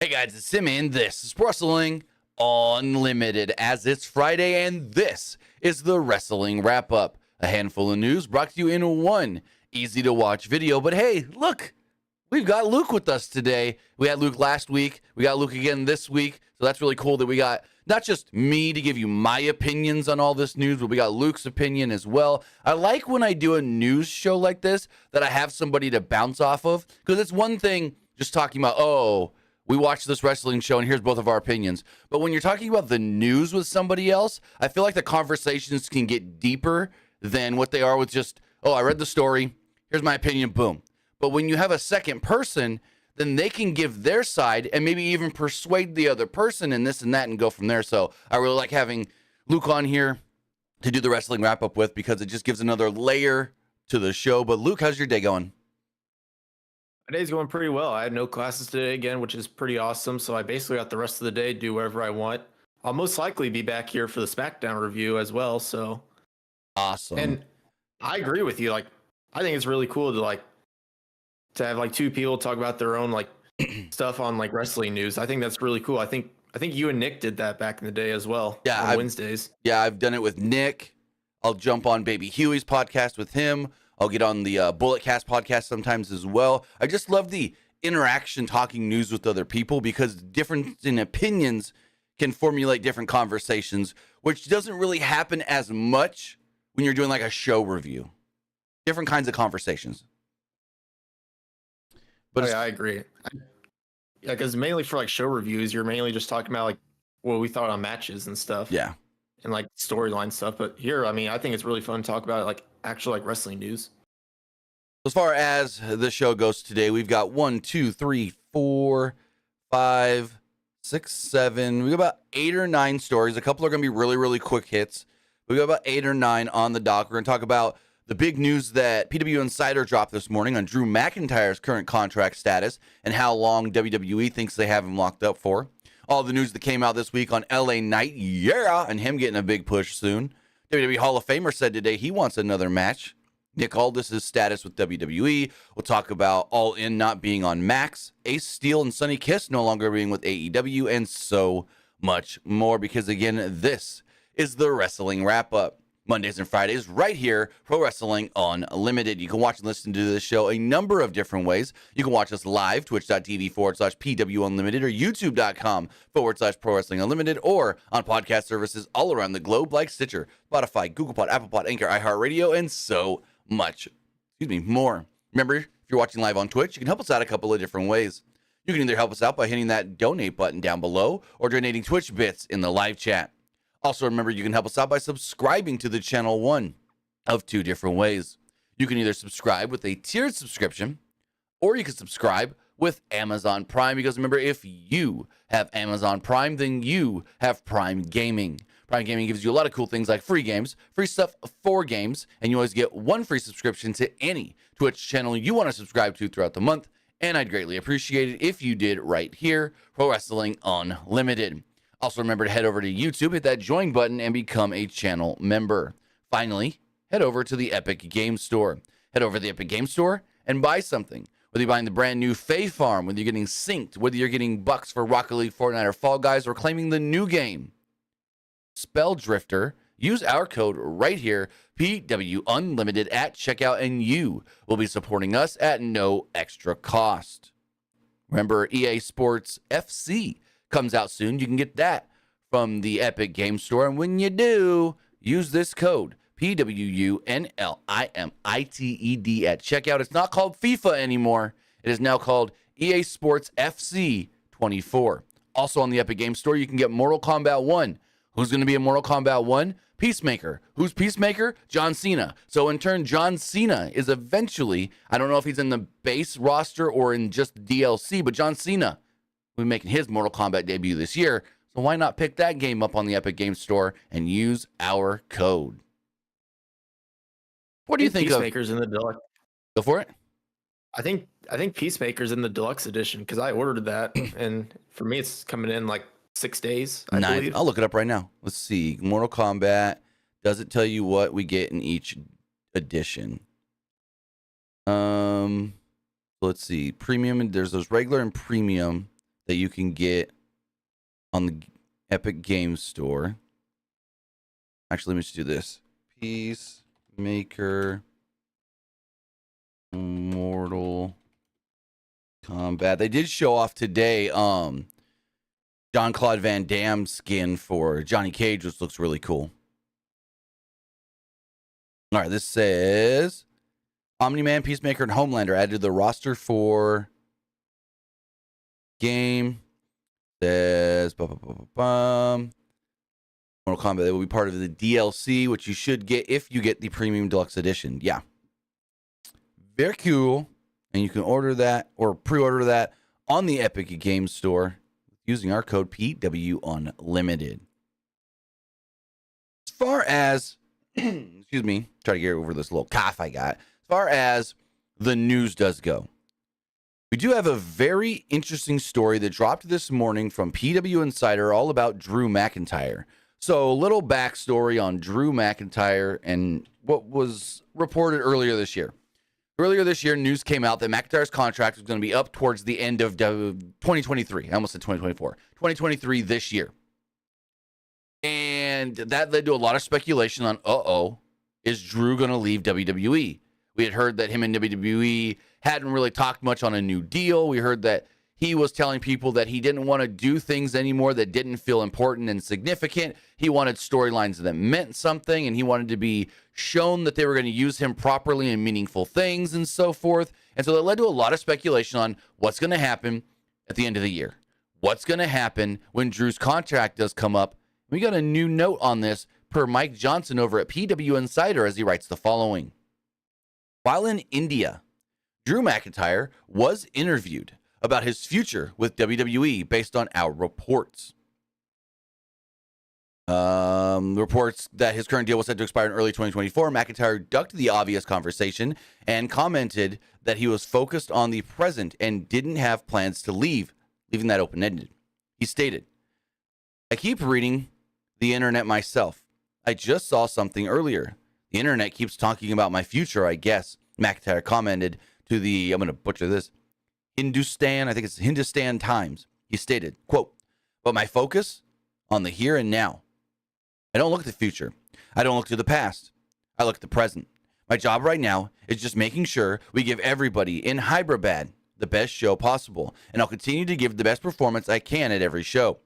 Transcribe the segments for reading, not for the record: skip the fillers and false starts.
Hey guys, it's Sim, and this is Wrestling Unlimited, as it's Friday, and this is the Wrestling Wrap-Up. A handful of news brought to you in one easy-to-watch video. But hey, look, we've got Luke with us today. We had Luke last week. We got Luke again this week. So that's really cool that we got not just me to give you my opinions on all this news, but we got Luke's opinion as well. I like when I do a news show like this that I have somebody to bounce off of, because it's one thing just talking about, we watched this wrestling show and here's both of our opinions. But when you're talking about the news with somebody else, I feel like the conversations can get deeper than what they are with just, I read the story, here's my opinion, boom. But when you have a second person, then they can give their side and maybe even persuade the other person and this and that and go from there. So I really like having Luke on here to do the wrestling wrap up with, because it just gives another layer to the show. But Luke, how's your day going? My day's going pretty well. I had no classes today again, which is pretty awesome. So I basically got the rest of the day to do whatever I want. I'll most likely be back here for the SmackDown review as well. So awesome. And I agree with you. Like, I think it's really cool to have like two people talk about their own like stuff on like wrestling news. I think that's really cool. I think you and Nick did that back in the day as well. Yeah, on Wednesdays. Yeah, I've done it with Nick. I'll jump on Baby Huey's podcast with him. I'll get on the Bulletcast podcast sometimes as well. I just love the interaction, talking news with other people, because difference in opinions can formulate different conversations, which doesn't really happen as much when you're doing like a show review. Different kinds of conversations. But yeah, I agree. Yeah, because mainly for like show reviews, you're mainly just talking about like what we thought on matches and stuff. Yeah. And like storyline stuff. But here, I mean, I think it's really fun to talk about like actual like wrestling news. As far as the show goes today, we've got 1, 2, 3, 4, 5, 6, 7. We got about 8 or 9 stories. A couple are going to be really, really quick hits. We got about 8 or 9 on the dock. We're going to talk about the big news that PWU Insider dropped this morning on Drew McIntyre's current contract status and how long WWE thinks they have him locked up for. All the news that came out this week on LA Knight, and him getting a big push soon. WWE Hall of Famer said today he wants another match. Nick Aldis' status with WWE. We'll talk about All In not being on Max. Ace Steel and Sonny Kiss no longer being with AEW, and so much more, because again, this is the Wrestling Wrap-Up. Mondays and Fridays right here, Pro Wrestling Unlimited. You can watch and listen to this show a number of different ways. You can watch us live, twitch.tv/PW Unlimited, or youtube.com/Pro Wrestling Unlimited, or on podcast services all around the globe like Stitcher, Spotify, Google Pod, Apple Pod, Anchor, iHeartRadio, and so much more. Remember, if you're watching live on Twitch, you can help us out a couple of different ways. You can either help us out by hitting that donate button down below or donating Twitch bits in the live chat. Also, remember, you can help us out by subscribing to the channel, one of 2 different ways. You can either subscribe with a tiered subscription, or you can subscribe with Amazon Prime, because remember, if you have Amazon Prime, then you have Prime Gaming. Prime Gaming gives you a lot of cool things like free games, free stuff for games, and you always get 1 free subscription to any Twitch channel you want to subscribe to throughout the month, and I'd greatly appreciate it if you did right here, Pro Wrestling Unlimited. Also, remember to head over to YouTube, hit that join button, and become a channel member. Finally, head over to the Epic Games Store. Head over to the Epic Games Store and buy something. Whether you're buying the brand new Fae Farm, whether you're getting synced, whether you're getting bucks for Rocket League, Fortnite, or Fall Guys, or claiming the new game, Spell Drifter, use our code right here, PW Unlimited, at checkout, and you will be supporting us at no extra cost. Remember, EA Sports FC comes out soon. You can get that from the Epic Games Store. And when you do, use this code, PWUNLIMITED at checkout. It's not called FIFA anymore. It is now called EA Sports FC 24. Also on the Epic Games Store, you can get Mortal Kombat 1. Who's going to be in Mortal Kombat 1? Peacemaker. Who's Peacemaker? John Cena. So in turn, John Cena is eventually, I don't know if he's in the base roster or in just DLC, but John Cena will be making his Mortal Kombat debut this year. So why not pick that game up on the Epic Games Store and use our code? What do you think Peacemaker's in the deluxe? Go for it. I think Peacemaker's in the deluxe edition, because I ordered that, and for me it's coming in like 6 days. I believe. I'll look it up right now. Let's see. Mortal Kombat. Does it tell you what we get in each edition? Let's see. Premium. There's those regular and premium that you can get on the Epic Games Store. Actually, let me just do this. Peacemaker Mortal Kombat. They did show off today Jean-Claude Van Damme's skin for Johnny Cage, which looks really cool. All right, this says Omni-Man, Peacemaker, and Homelander added to the roster for game. Says Mortal Kombat. They will be part of the DLC, which you should get if you get the Premium Deluxe Edition. Yeah. Very cool. And you can order that or pre-order that on the Epic Games Store using our code PWU Unlimited. As far as, excuse me, try to get over this little cough I got. As far as the news does go, we do have a very interesting story that dropped this morning from PW Insider all about Drew McIntyre. So a little backstory on Drew McIntyre and what was reported earlier this year. Earlier this year, news came out that McIntyre's contract was going to be up towards the end of 2023. I almost said 2024. 2023 this year. And that led to a lot of speculation on, is Drew going to leave WWE? We had heard that him and WWE hadn't really talked much on a new deal. We heard that he was telling people that he didn't want to do things anymore that didn't feel important and significant. He wanted storylines that meant something, and he wanted to be shown that they were going to use him properly in meaningful things and so forth. And so that led to a lot of speculation on what's going to happen at the end of the year. What's going to happen when Drew's contract does come up. We got a new note on this per Mike Johnson over at PW Insider as he writes the following. While in India, Drew McIntyre was interviewed about his future with WWE based on our reports. Reports that his current deal was set to expire in early 2024. McIntyre ducked the obvious conversation and commented that he was focused on the present and didn't have plans to leave, leaving that open-ended. He stated, I keep reading the internet myself. I just saw something earlier. The internet keeps talking about my future, I guess. McIntyre commented to the, I'm going to butcher this, Hindustan Times. He stated, quote, but my focus on the here and now. I don't look at the future. I don't look to the past. I look at the present. My job right now is just making sure we give everybody in Hyderabad the best show possible, and I'll continue to give the best performance I can at every show.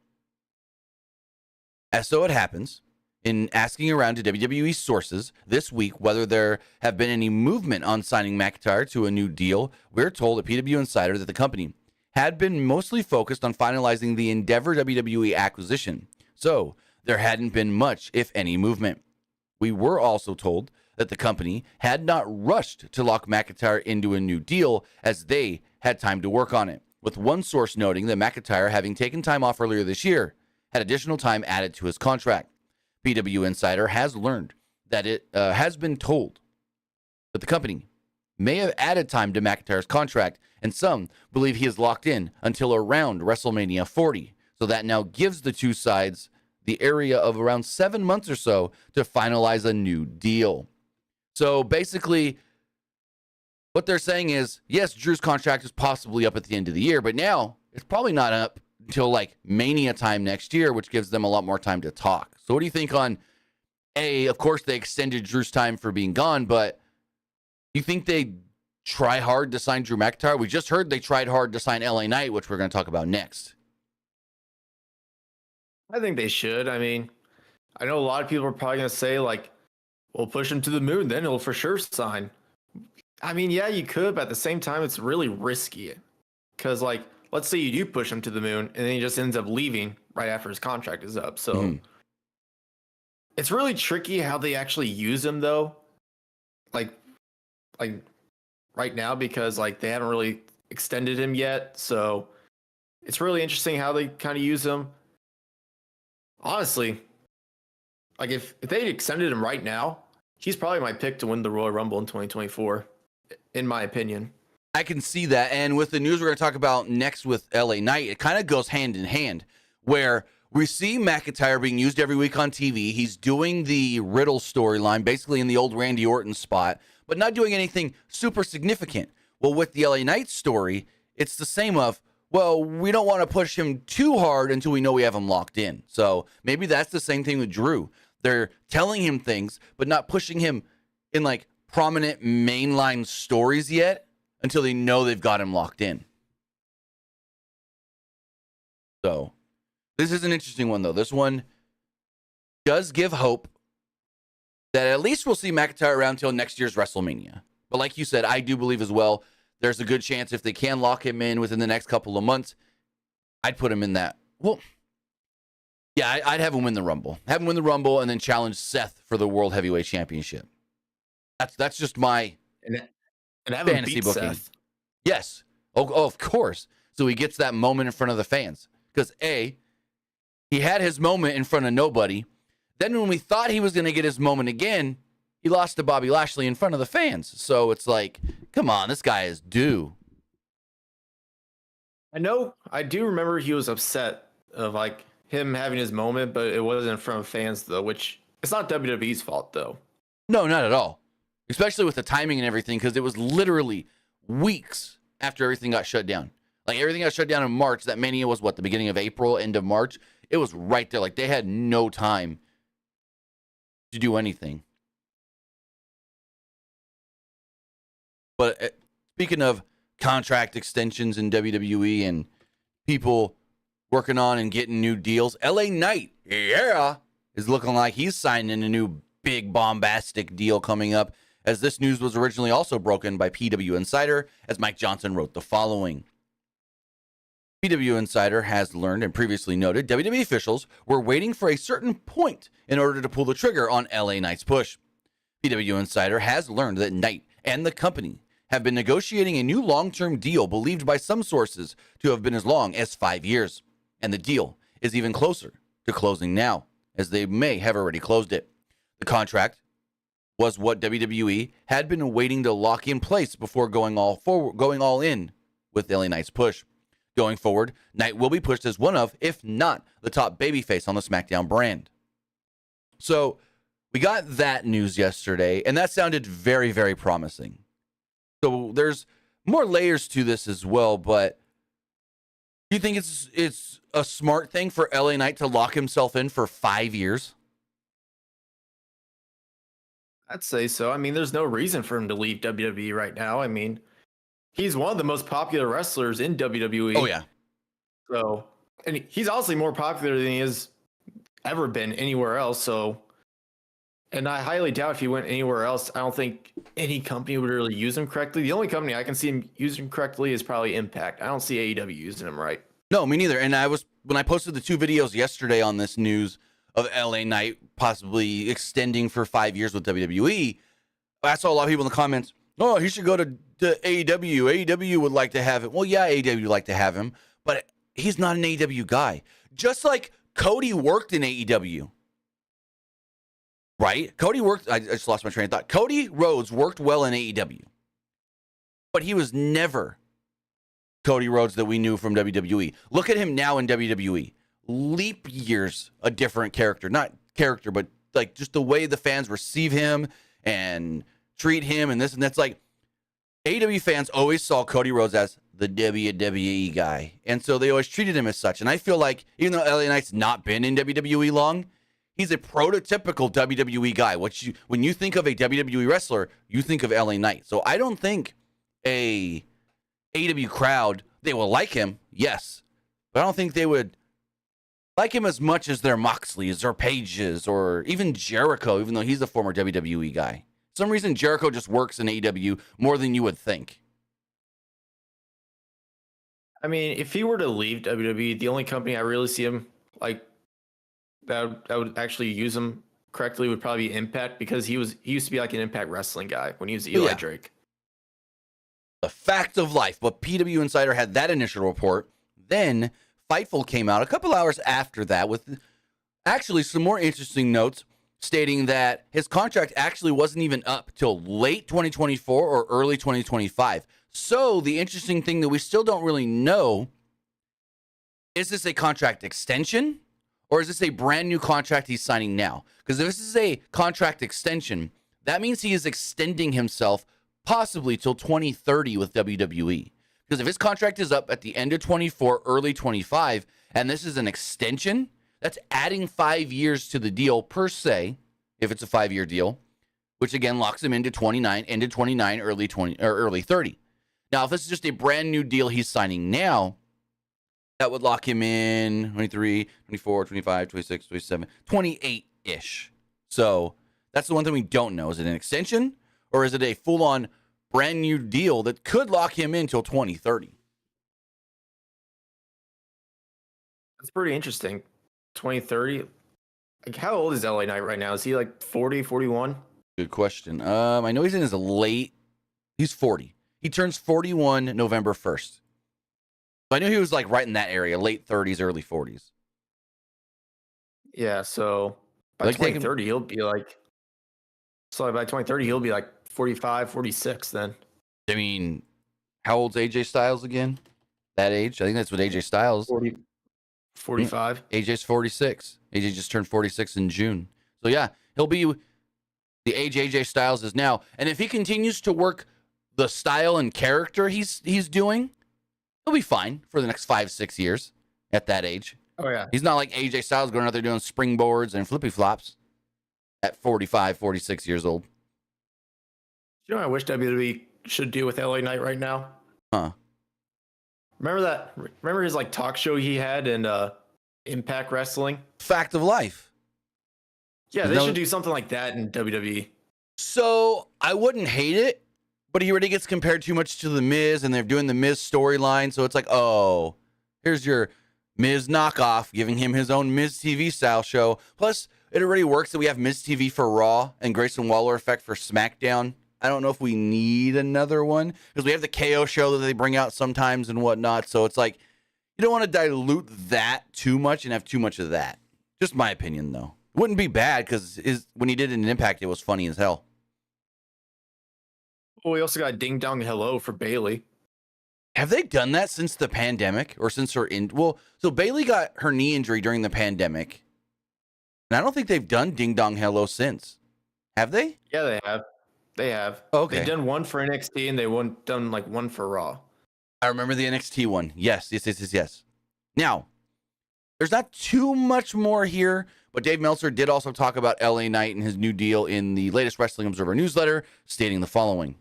As so it happens, in asking around to WWE sources this week whether there have been any movement on signing McIntyre to a new deal, we're told at PW Insider that the company had been mostly focused on finalizing the Endeavor WWE acquisition, so there hadn't been much, if any, movement. We were also told that the company had not rushed to lock McIntyre into a new deal as they had time to work on it, with one source noting that McIntyre, having taken time off earlier this year, had additional time added to his contract. PW Insider has learned that it has been told that the company may have added time to McIntyre's contract, and some believe he is locked in until around WrestleMania 40. So that now gives the two sides the area of around 7 months or so to finalize a new deal. So basically, what they're saying is, yes, Drew's contract is possibly up at the end of the year, but now it's probably not up until like Mania time next year, which gives them a lot more time to talk. So what do you think on, of course they extended Drew's time for being gone, but you think they try hard to sign Drew McIntyre? We just heard they tried hard to sign LA Knight, which we're going to talk about next. I think they should. I mean, I know a lot of people are probably going to say, like, we'll push him to the moon, then he'll for sure sign. I mean, yeah, you could, but at the same time, it's really risky. Because, like, let's say you do push him to the moon, and then he just ends up leaving right after his contract is up. So it's really tricky how they actually use him, though. Like right now, because, like, they haven't really extended him yet. So it's really interesting how they kind of use him. Honestly, like if they extended him right now, he's probably my pick to win the Royal Rumble in 2024, in my opinion. I can see that. And with the news we're going to talk about next with LA Knight, it kind of goes hand in hand, where we see McIntyre being used every week on TV. He's doing the Riddle storyline, basically in the old Randy Orton spot, but not doing anything super significant. Well, with the LA Knight story, it's the same of, well, we don't want to push him too hard until we know we have him locked in. So maybe that's the same thing with Drew. They're telling him things, but not pushing him in like prominent mainline stories yet until they know they've got him locked in. So this is an interesting one, though. This one does give hope that at least we'll see McIntyre around till next year's WrestleMania. But like you said, I do believe as well, there's a good chance if they can lock him in within the next couple of months, I'd put him in that. Well, yeah, I'd have him win the Rumble. Have him win the Rumble and then challenge Seth for the World Heavyweight Championship. That's just my and have him fantasy beat booking. Seth. Yes. Oh, of course. So he gets that moment in front of the fans. Because A, he had his moment in front of nobody. Then when we thought he was going to get his moment again, he lost to Bobby Lashley in front of the fans. So it's like, come on, this guy is due. I do remember he was upset of like him having his moment, but it wasn't in front of fans though, which it's not WWE's fault though. No, not at all. Especially with the timing and everything, because it was literally weeks after everything got shut down. Like everything got shut down in March. That Mania was what, the beginning of April, end of March? It was right there. Like they had no time to do anything. But speaking of contract extensions in WWE and people working on and getting new deals, LA Knight, yeah, is looking like he's signing a new big bombastic deal coming up, as this news was originally also broken by PWU Insider, as Mike Johnson wrote the following. PWU Insider has learned and previously noted WWE officials were waiting for a certain point in order to pull the trigger on LA Knight's push. PWU Insider has learned that Knight and the company have been negotiating a new long-term deal believed by some sources to have been as long as 5 years. And the deal is even closer to closing now, as they may have already closed it. The contract was what WWE had been waiting to lock in place before going all in with LA Knight's push. Going forward, Knight will be pushed as one of, if not the top babyface on the SmackDown brand. So we got that news yesterday, and that sounded very, very promising. So there's more layers to this as well, but do you think it's a smart thing for LA Knight to lock himself in for 5 years? I'd say so. I mean, there's no reason for him to leave WWE right now. I mean, he's one of the most popular wrestlers in WWE. Oh, yeah. So, and he's honestly more popular than he has ever been anywhere else. So, and I highly doubt if he went anywhere else, I don't think any company would really use him correctly. The only company I can see him using correctly is probably Impact. I don't see AEW using him right. No, me neither. And when I posted the 2 videos yesterday on this news of LA Knight possibly extending for 5 years with WWE, I saw a lot of people in the comments, oh, he should go to AEW. AEW would like to have him. Well, yeah, AEW would like to have him, but he's not an AEW guy. Just like Cody worked in AEW. Right? I just lost my train of thought. Cody Rhodes worked well in AEW, but he was never Cody Rhodes that we knew from WWE. Look at him now in WWE. Leap years a different character. Not character, but like just the way the fans receive him and treat him and this and that's. Like AEW fans always saw Cody Rhodes as the WWE guy, and so they always treated him as such. And I feel like even though LA Knight's not been in WWE long, he's a prototypical WWE guy. When you think of a WWE wrestler, you think of LA Knight. So I don't think a AEW crowd, they will like him, yes, but I don't think they would like him as much as their Moxleys or Pages or even Jericho, even though he's a former WWE guy. For some reason, Jericho just works in AEW more than you would think. I mean, if he were to leave WWE, the only company I really see him like that would actually use him correctly would probably be Impact, because he used to be like an Impact Wrestling guy when he was Eli Drake. The fact of life. But PW Insider had that initial report. Then Fightful came out a couple hours after that with actually some more interesting notes stating that his contract actually wasn't even up till late 2024 or early 2025. So the interesting thing that we still don't really know, is this a contract extension or is this a brand new contract he's signing now? Because if this is a contract extension, that means he is extending himself possibly till 2030 with WWE. Because if his contract is up at the end of 24, early 25, and this is an extension, that's adding 5 years to the deal per se, if it's a 5-year deal, which again locks him into 29, end of 29, early 20 or early 30. Now, if this is just a brand new deal he's signing now, that would lock him in 23, 24, 25, 26, 27, 28-ish. So that's the one thing we don't know. Is it an extension or is it a full-on brand new deal that could lock him in till 2030? That's pretty interesting. 2030. Like, how old is LA Knight right now? Is he like 40, 41? Good question. I know he's in his he's 40. He turns 41 November 1st. So I knew he was like right in that area, late 30s, early 40s. Yeah, so by 2030, he'll be like, by 2030, he'll be like 45, 46 then. I mean, how old's AJ Styles again? That age? I think that's what AJ Styles. 45. AJ's 46. AJ just turned 46 in June. So yeah, he'll be the age AJ Styles is now. And if he continues to work the style and character he's doing, he'll be fine for the next 5-6 years at that age. Oh yeah. He's not like AJ Styles going out there doing springboards and flippy flops at 45, 46 years old. You know what I wish WWE should do with LA Knight right now? Huh. Remember his like talk show he had in Impact Wrestling? Fact of life. Yeah, they should do something like that in WWE. So I wouldn't hate it, but he already gets compared too much to The Miz, and they're doing the Miz storyline. So it's like, oh, here's your Miz knockoff, giving him his own Miz TV style show. Plus, it already works that we have Miz TV for Raw and Grayson Waller effect for SmackDown. I don't know if we need another one because we have the KO show that they bring out sometimes and whatnot. So it's like, you don't want to dilute that too much and have too much of that. Just my opinion, though. It wouldn't be bad because when he did it in Impact, it was funny as hell. Well, we also got Ding Dong Hello for Bayley. Have they done that since the pandemic or since her so Bayley got her knee injury during the pandemic. And I don't think they've done Ding Dong Hello since. Have they? Yeah, they have. They have. Okay. They've done one for NXT and they done like one for Raw. I remember the NXT one. Yes. Now, there's not too much more here, but Dave Meltzer did also talk about LA Knight and his new deal in the latest Wrestling Observer newsletter, stating the following.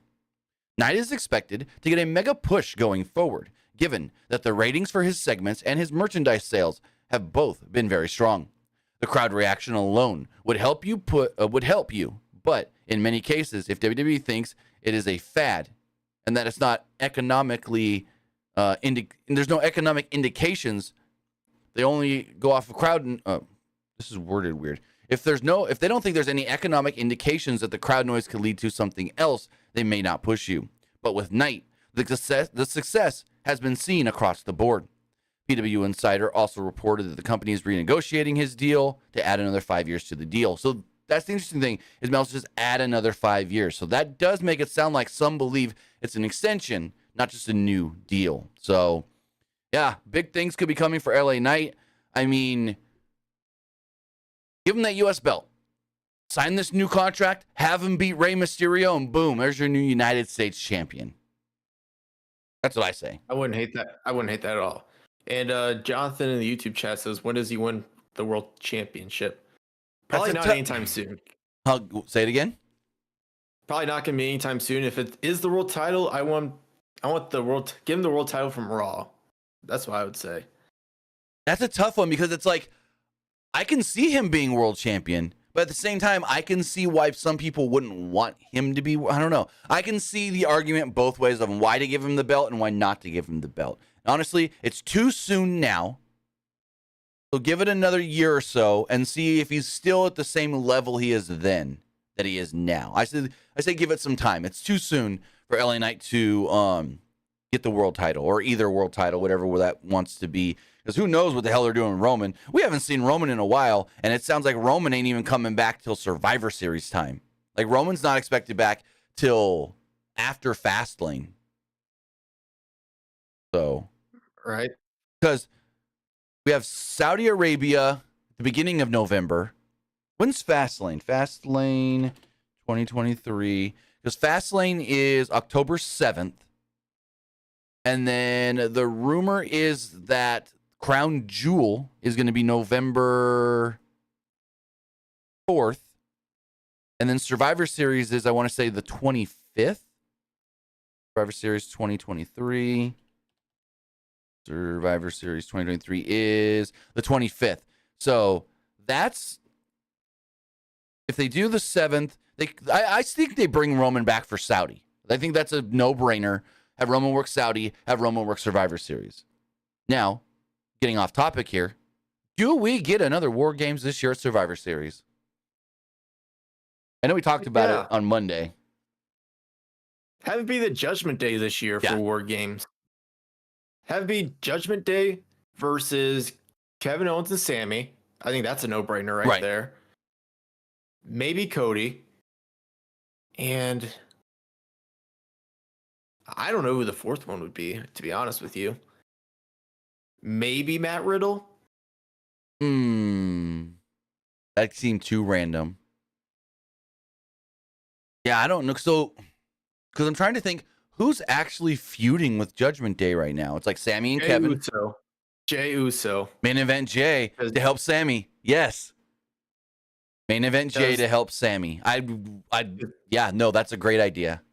Knight is expected to get a mega push going forward, given that the ratings for his segments and his merchandise sales have both been very strong. The crowd reaction alone would help you, but in many cases, if WWE thinks it is a fad and that it's not economically, there's no economic indications, they only go off of crowd. This is worded weird. If they don't think there's any economic indications that the crowd noise could lead to something else, they may not push you. But with Knight, the success has been seen across the board. PWU Insider also reported that the company is renegotiating his deal to add another 5 years to the deal. So that's the interesting thing, is Meltzer just add another 5 years. So that does make it sound like some believe it's an extension, not just a new deal. So, yeah, big things could be coming for LA Knight. I mean, give him that U.S. belt. Sign this new contract, have him beat Rey Mysterio, and boom, there's your new United States champion. That's what I say. I wouldn't hate that. I wouldn't hate that at all. And Jonathan in the YouTube chat says, when does he win the world championship? Probably not anytime soon. Say it again? Probably not going to be anytime soon. If it is the world title, I want give him the world title from Raw. That's what I would say. That's a tough one because it's like, I can see him being world champion, but at the same time, I can see why some people wouldn't want him to be. I don't know. I can see the argument both ways of why to give him the belt and why not to give him the belt. Honestly, it's too soon now. So give it another year or so and see if he's still at the same level he is then that he is now. I say give it some time. It's too soon for LA Knight to get the world title or either world title, whatever that wants to be. Because who knows what the hell they're doing with Roman. We haven't seen Roman in a while, and it sounds like Roman ain't even coming back till Survivor Series time. Like, Roman's not expected back till after Fastlane. So. Right. Because we have Saudi Arabia at the beginning of November. When's Fastlane? Fastlane 2023. Because Fastlane is October 7th. And then the rumor is that Crown Jewel is going to be November 4th. And then Survivor Series is, I want to say, the 25th. Survivor Series 2023. Survivor Series 2023 is the 25th. So that's, if they do the 7th, I think they bring Roman back for Saudi. I think that's a no-brainer. Have Roman work Saudi, have Roman work Survivor Series. Now, getting off topic here, do we get another War Games this year at Survivor Series? I know we talked about it on Monday. Have it be the Judgment Day this year for War Games. Have it be Judgment Day versus Kevin Owens and Sammy. I think that's a no-brainer right there. Maybe Cody. And I don't know who the fourth one would be, to be honest with you. Maybe Matt Riddle? That seemed too random. Yeah, I don't know. So, because I'm trying to think, who's actually feuding with Judgment Day right now? It's like Sammy and Kevin. Jey Uso. Main event Jey to help Sammy. Yes. Main event Jey to help Sammy. That's a great idea.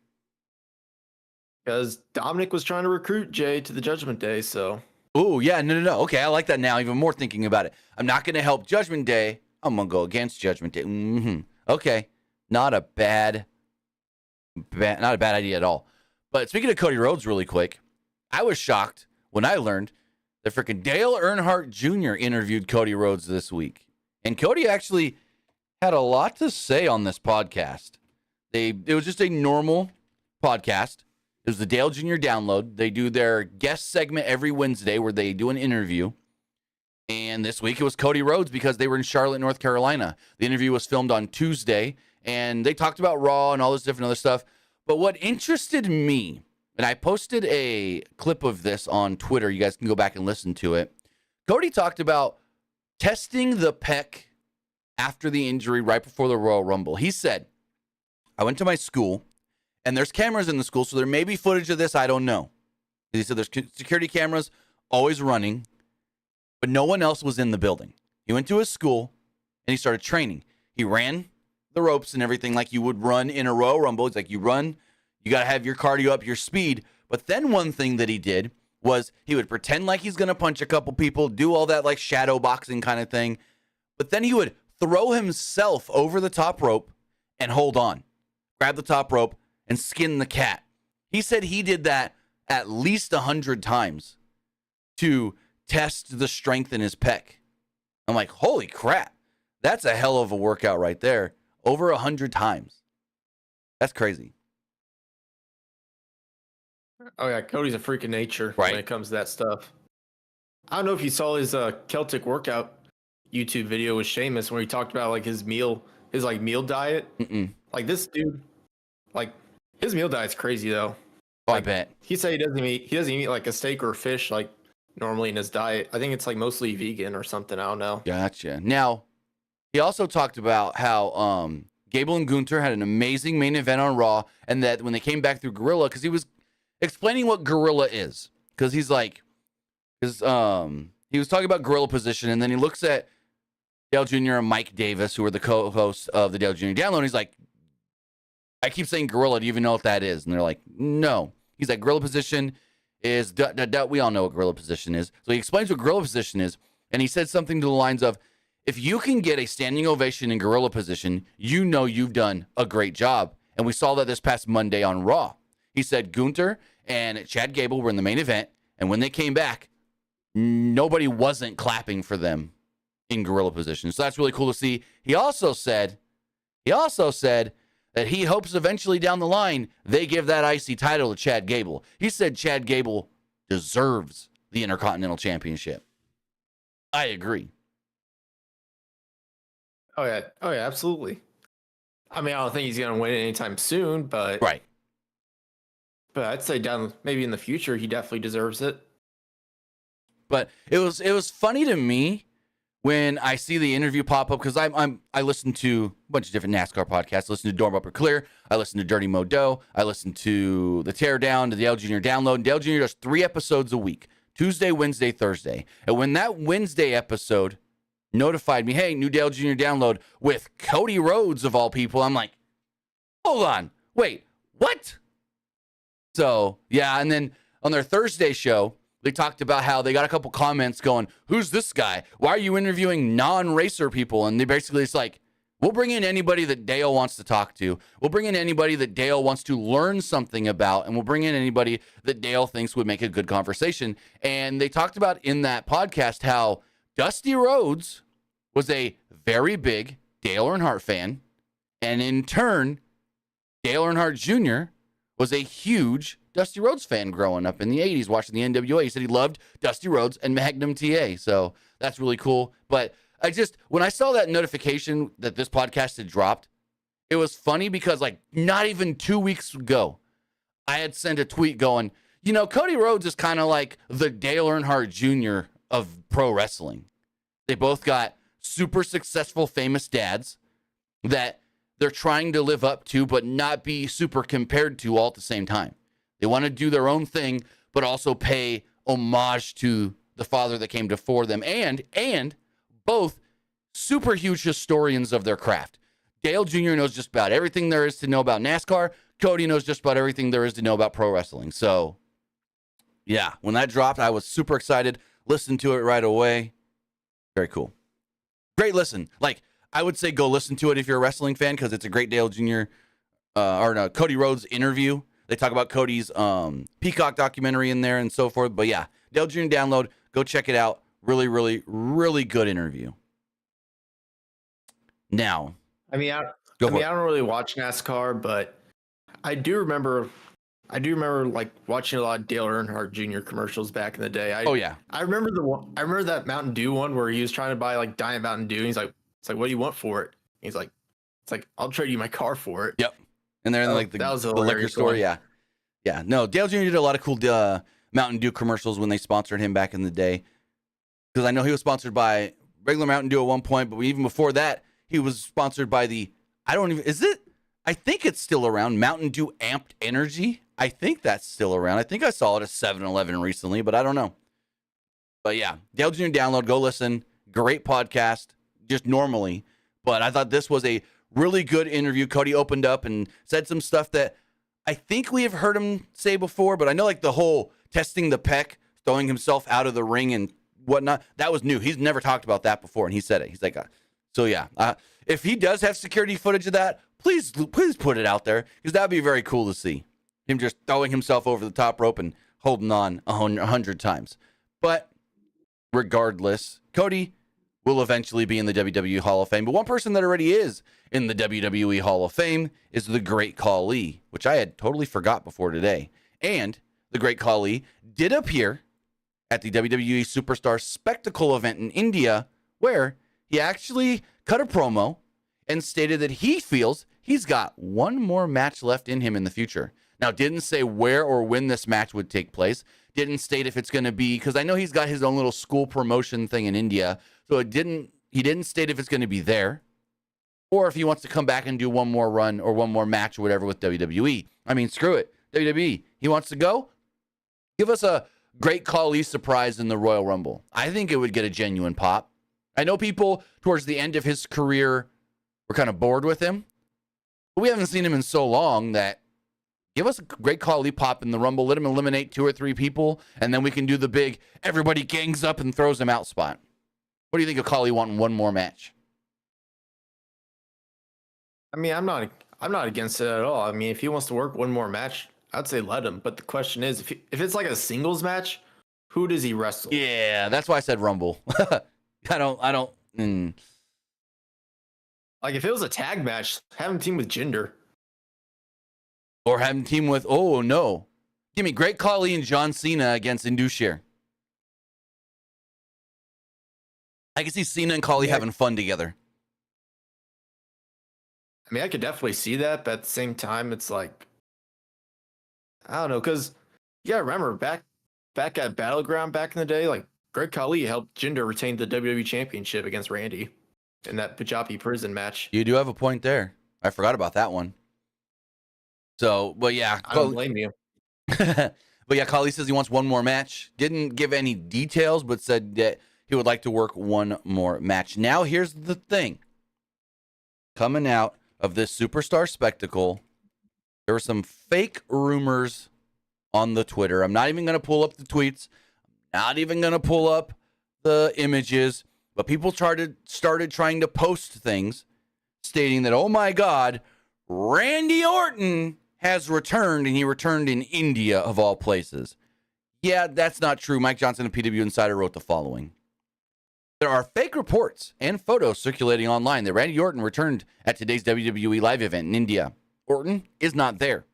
Because Dominic was trying to recruit Jey to the Judgment Day, so. Oh, yeah, no. Okay, I like that now, even more thinking about it. I'm not going to help Judgment Day. I'm going to go against Judgment Day. Okay, not a bad idea at all. But speaking of Cody Rhodes really quick, I was shocked when I learned that freaking Dale Earnhardt Jr. interviewed Cody Rhodes this week. And Cody actually had a lot to say on this podcast. It was just a normal podcast. It was the Dale Jr. Download. They do their guest segment every Wednesday where they do an interview. And this week it was Cody Rhodes because they were in Charlotte, North Carolina. The interview was filmed on Tuesday, and they talked about Raw and all this different other stuff. But what interested me, and I posted a clip of this on Twitter. You guys can go back and listen to it. Cody talked about testing the pec after the injury right before the Royal Rumble. He said, I went to my school, and there's cameras in the school, so there may be footage of this. I don't know. He said there's security cameras always running, but no one else was in the building. He went to his school, and he started training. He ran the ropes and everything like you would run in a Royal Rumble. It's like you run, you got to have your cardio up, your speed. But then one thing that he did was he would pretend like he's going to punch a couple people, do all that like shadow boxing kind of thing. But then he would throw himself over the top rope and hold on, grab the top rope and skin the cat. He said he did that at least 100 times to test the strength in his pec. I'm like, holy crap. That's a hell of a workout right there. Over 100 times. That's crazy. Oh, yeah. Cody's a freak of nature when it comes to that stuff. I don't know if you saw his Celtic workout YouTube video with Sheamus where he talked about like his meal diet. Like this dude, like his meal diet's crazy though. Oh, I bet. He said he doesn't eat like a steak or fish like normally in his diet. I think it's like mostly vegan or something. I don't know. Gotcha. Now, he also talked about how Gable and Gunther had an amazing main event on Raw, and that when they came back through Gorilla, because he was explaining what Gorilla is, because he was talking about Gorilla position, and then he looks at Dale Jr. and Mike Davis, who are the co-hosts of the Dale Jr. Download, and he's like, I keep saying Gorilla, do you even know what that is? And they're like, no. He's like, Gorilla position is, we all know what Gorilla position is. So he explains what Gorilla position is, and he said something to the lines of, if you can get a standing ovation in Gorilla position, you know you've done a great job. And we saw that this past Monday on Raw. He said Gunther and Chad Gable were in the main event, and when they came back, nobody wasn't clapping for them in Gorilla position. So that's really cool to see. He also said that he hopes eventually down the line they give that IC title to Chad Gable. He said Chad Gable deserves the Intercontinental Championship. I agree. Oh yeah, absolutely. I mean, I don't think he's gonna win it anytime soon, but But I'd say maybe in the future he definitely deserves it. But it was funny to me when I see the interview pop up, because I listen to a bunch of different NASCAR podcasts. I listen to Dorm Up or Clear. I listen to Dirty Modo. I listen to the Teardown, to the Dale Jr. Download. And Dale Jr. does 3 episodes a week, Tuesday, Wednesday, Thursday. And when that Wednesday episode notified me, hey, new Dale Jr. Download with Cody Rhodes of all people, I'm like, hold on, wait, what? So, yeah, and then on their Thursday show, they talked about how they got a couple comments going, who's this guy? Why are you interviewing non-racer people? And they basically, it's like, we'll bring in anybody that Dale wants to talk to. We'll bring in anybody that Dale wants to learn something about. And we'll bring in anybody that Dale thinks would make a good conversation. And they talked about in that podcast how Dusty Rhodes was a very big Dale Earnhardt fan. And in turn, Dale Earnhardt Jr. was a huge Dusty Rhodes fan growing up in the 80s, watching the NWA. He said he loved Dusty Rhodes and Magnum TA. So that's really cool. But when I saw that notification that this podcast had dropped, it was funny because like not even 2 weeks ago, I had sent a tweet going, Cody Rhodes is kind of like the Dale Earnhardt Jr. of pro wrestling. They both got super successful, famous dads that they're trying to live up to, but not be super compared to all at the same time. They want to do their own thing, but also pay homage to the father that came before them, and both super huge historians of their craft. Dale Jr. knows just about everything there is to know about NASCAR. Cody knows just about everything there is to know about pro wrestling. So, yeah, when that dropped, I was super excited. Listened to it right away. Very cool. Great listen. Like, I would say go listen to it if you're a wrestling fan because it's a great Dale Jr. Cody Rhodes interview. They talk about Cody's Peacock documentary in there and so forth. But yeah, Dale Jr. Download. Go check it out. Really, really, really good interview. Now, I don't really watch NASCAR, but I do remember like watching a lot of Dale Earnhardt Jr. commercials back in the day. I remember that Mountain Dew one where he was trying to buy like Diet Mountain Dew, and he's like, it's like, what do you want for it? He's like, it's like, I'll trade you my car for it. Yep. And they're in like the liquor store. Yeah. Yeah. No, Dale Jr. did a lot of cool Mountain Dew commercials when they sponsored him back in the day. Because I know he was sponsored by regular Mountain Dew at one point, but even before that, he was sponsored by I think it's still around, Mountain Dew Amped Energy. I think that's still around. I think I saw it at 7-Eleven recently, but I don't know. But yeah, Dale Jr. Download, go listen. Great podcast, just normally. But I thought this was a really good interview. Cody opened up and said some stuff that I think we have heard him say before, but I know like the whole testing the pec, throwing himself out of the ring and whatnot, that was new. He's never talked about that before, and he said it. He's like, so yeah, if he does have security footage of that, please put it out there because that would be very cool to see. Him just throwing himself over the top rope and holding on 100 times. But regardless, Cody will eventually be in the WWE Hall of Fame. But one person that already is in the WWE Hall of Fame is the Great Khali, which I had totally forgot before today. And the Great Khali did appear at the WWE Superstar Spectacle event in India, where he actually cut a promo and stated that he feels he's got one more match left in him in the future. Now, didn't say where or when this match would take place. Didn't state if it's going to be, because I know he's got his own little school promotion thing in India. So he didn't state if it's going to be there or if he wants to come back and do one more run or one more match or whatever with WWE. I mean, screw it. WWE, he wants to go? Give us a Great Khali surprise in the Royal Rumble. I think it would get a genuine pop. I know people towards the end of his career were kind of bored with him, but we haven't seen him in so long that give us a Great Khali pop in the Rumble. Let him eliminate 2 or 3 people, and then we can do the big everybody gangs up and throws him out spot. What do you think of Khali wanting one more match? I mean, I'm not against it at all. I mean, if he wants to work one more match, I'd say let him. But the question is, if it's like a singles match, who does he wrestle? Yeah, that's why I said Rumble. I don't. Like if it was a tag match, have him team with Jinder. Or have him team with, oh no. Give me Great Khali and John Cena against Indushir. I can see Cena and Khali having fun together. I mean, I could definitely see that, but at the same time, it's like, I don't know, because you gotta remember back at Battleground back in the day, like Great Khali helped Jinder retain the WWE Championship against Randy in that Punjabi prison match. You do have a point there. I forgot about that one. So, but yeah. I don't blame you. But yeah, Khali says he wants one more match. Didn't give any details, but said that he would like to work one more match. Now, here's the thing. Coming out of this Superstar spectacle, there were some fake rumors on the Twitter. I'm not even going to pull up the tweets. Not even going to pull up the images. But people started trying to post things stating that, oh my God, Randy Orton has returned, and he returned in India, of all places. Yeah, that's not true. Mike Johnson of PWU Insider wrote the following. There are fake reports and photos circulating online that Randy Orton returned at today's WWE live event in India. Orton is not there,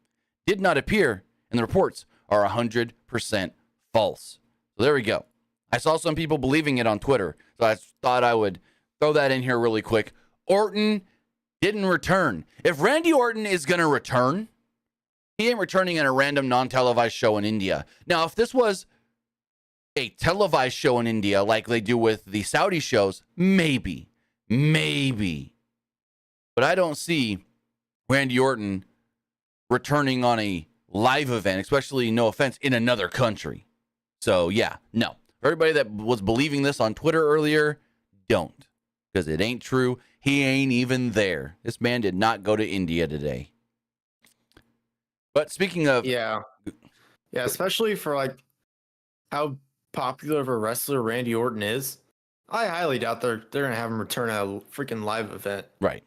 did not appear, and the reports are 100% false. So there we go. I saw some people believing it on Twitter, so I thought I would throw that in here really quick. Orton didn't return. If Randy Orton is going to return, he ain't returning in a random non-televised show in India. Now, if this was a televised show in India like they do with the Saudi shows, maybe. But I don't see Randy Orton returning on a live event, especially, no offense, in another country. So, yeah, no. For everybody that was believing this on Twitter earlier, don't. Because it ain't true. He ain't even there. This man did not go to India today. But speaking of... Yeah, especially for, like, how popular of a wrestler Randy Orton is, I highly doubt they're going to have him return at a freaking live event. Right.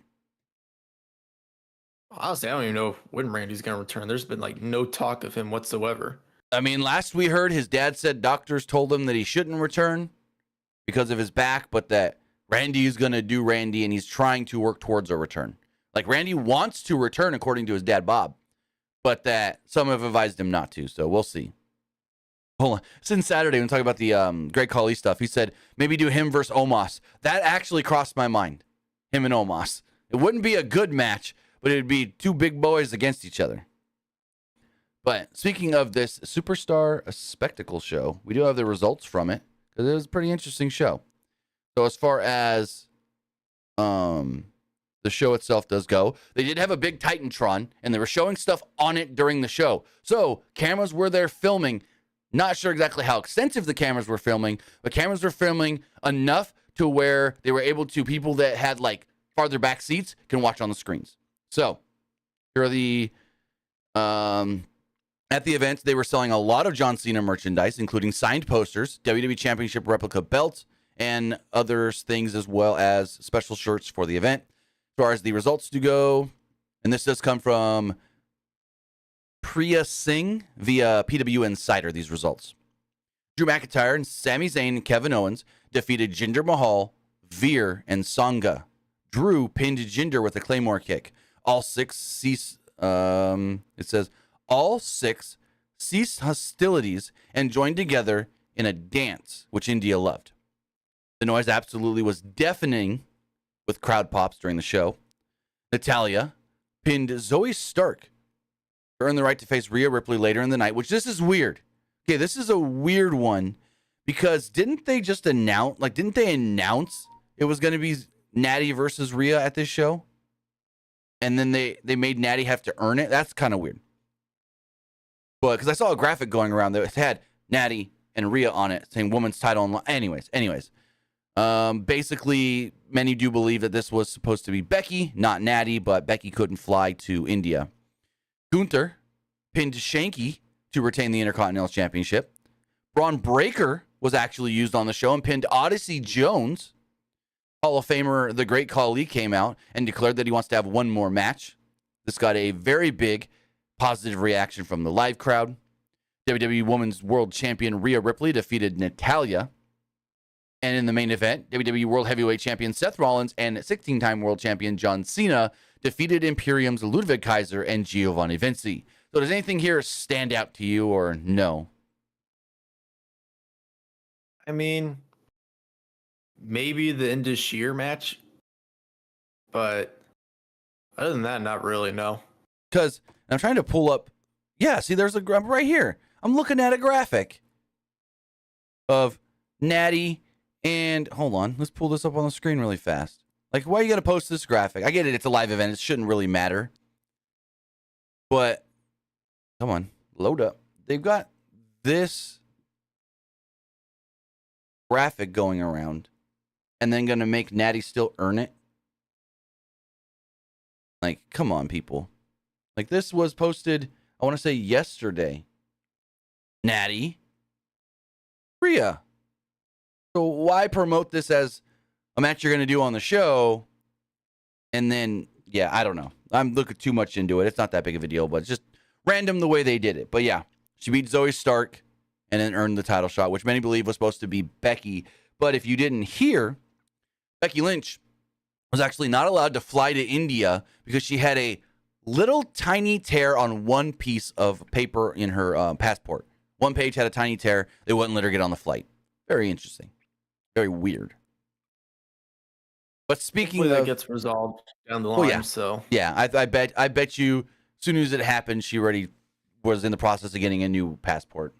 Honestly, I don't even know when Randy's going to return. There's been, like, no talk of him whatsoever. I mean, last we heard, his dad said doctors told him that he shouldn't return because of his back, but that Randy is going to do Randy, and he's trying to work towards a return. Like, Randy wants to return, according to his dad, Bob, but that some have advised him not to, so we'll see. Hold on. Since Saturday, when we talk about the Great Khali stuff, he said maybe do him versus Omos. That actually crossed my mind, him and Omos. It wouldn't be a good match, but it would be two big boys against each other. But speaking of this Superstar spectacle show, we do have the results from it, because it was a pretty interesting show. So as far as the show itself does go, they did have a big Titantron, and they were showing stuff on it during the show. So cameras were there filming. Not sure exactly how extensive the cameras were filming, but cameras were filming enough to where they were able to, people that had like farther back seats can watch on the screens. So here are the, at the event, they were selling a lot of John Cena merchandise, including signed posters, WWE Championship replica belts, and other things, as well as special shirts for the event. As far as the results to go, and this does come from Priya Singh via PWU Insider, these results. Drew McIntyre and Sami Zayn and Kevin Owens defeated Jinder Mahal, Veer, and Sangha. Drew pinned Jinder with a Claymore kick. All six ceased hostilities and joined together in a dance, which India loved. The noise absolutely was deafening with crowd pops during the show. Natalya pinned Zoe Stark to earn the right to face Rhea Ripley later in the night, which this is weird. Okay, this is a weird one because didn't they announce it was going to be Natty versus Rhea at this show? And then they made Natty have to earn it? That's kind of weird. But because I saw a graphic going around that had Natty and Rhea on it saying women's title online. Anyways. Basically, many do believe that this was supposed to be Becky, not Natty, but Becky couldn't fly to India. Gunther pinned Shanky to retain the Intercontinental Championship. Braun Breaker was actually used on the show and pinned Odyssey Jones. Hall of Famer The Great Khali came out and declared that he wants to have one more match. This got a very big positive reaction from the live crowd. WWE Women's World Champion Rhea Ripley defeated Natalya. And in the main event, WWE World Heavyweight Champion Seth Rollins and 16-time World Champion John Cena defeated Imperium's Ludwig Kaiser and Giovanni Vinci. So does anything here stand out to you or no? I mean, maybe the Indus Sheer match, but other than that, not really, no. Because I'm trying to pull up. Yeah, see, there's a right here. I'm looking at a graphic of Natty, and hold on, let's pull this up on the screen really fast. Like, why are you going to post this graphic? I get it, it's a live event. It shouldn't really matter. But, come on, load up. They've got this graphic going around and then going to make Natty still earn it. Like, come on, people. Like, this was posted, I want to say yesterday. Natty. Rhea. So why promote this as a match you're going to do on the show? And then, yeah, I don't know. I'm looking too much into it. It's not that big of a deal, but it's just random the way they did it. But yeah, she beat Zoe Stark and then earned the title shot, which many believe was supposed to be Becky. But if you didn't hear, Becky Lynch was actually not allowed to fly to India because she had a little tiny tear on one piece of paper in her passport. One page had a tiny tear. They wouldn't let her get on the flight. Very interesting. Very weird. But speaking Hopefully of, that gets resolved down the line. Yeah, I bet you as soon as it happened, she already was in the process of getting a new passport.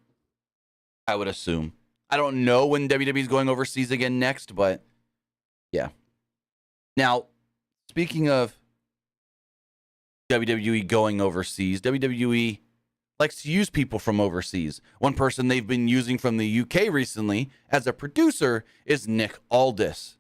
I would assume. I don't know when WWE is going overseas again next, but yeah. Now, speaking of WWE going overseas, WWE likes to use people from overseas. One person they've been using from the UK recently as a producer is Nick Aldis.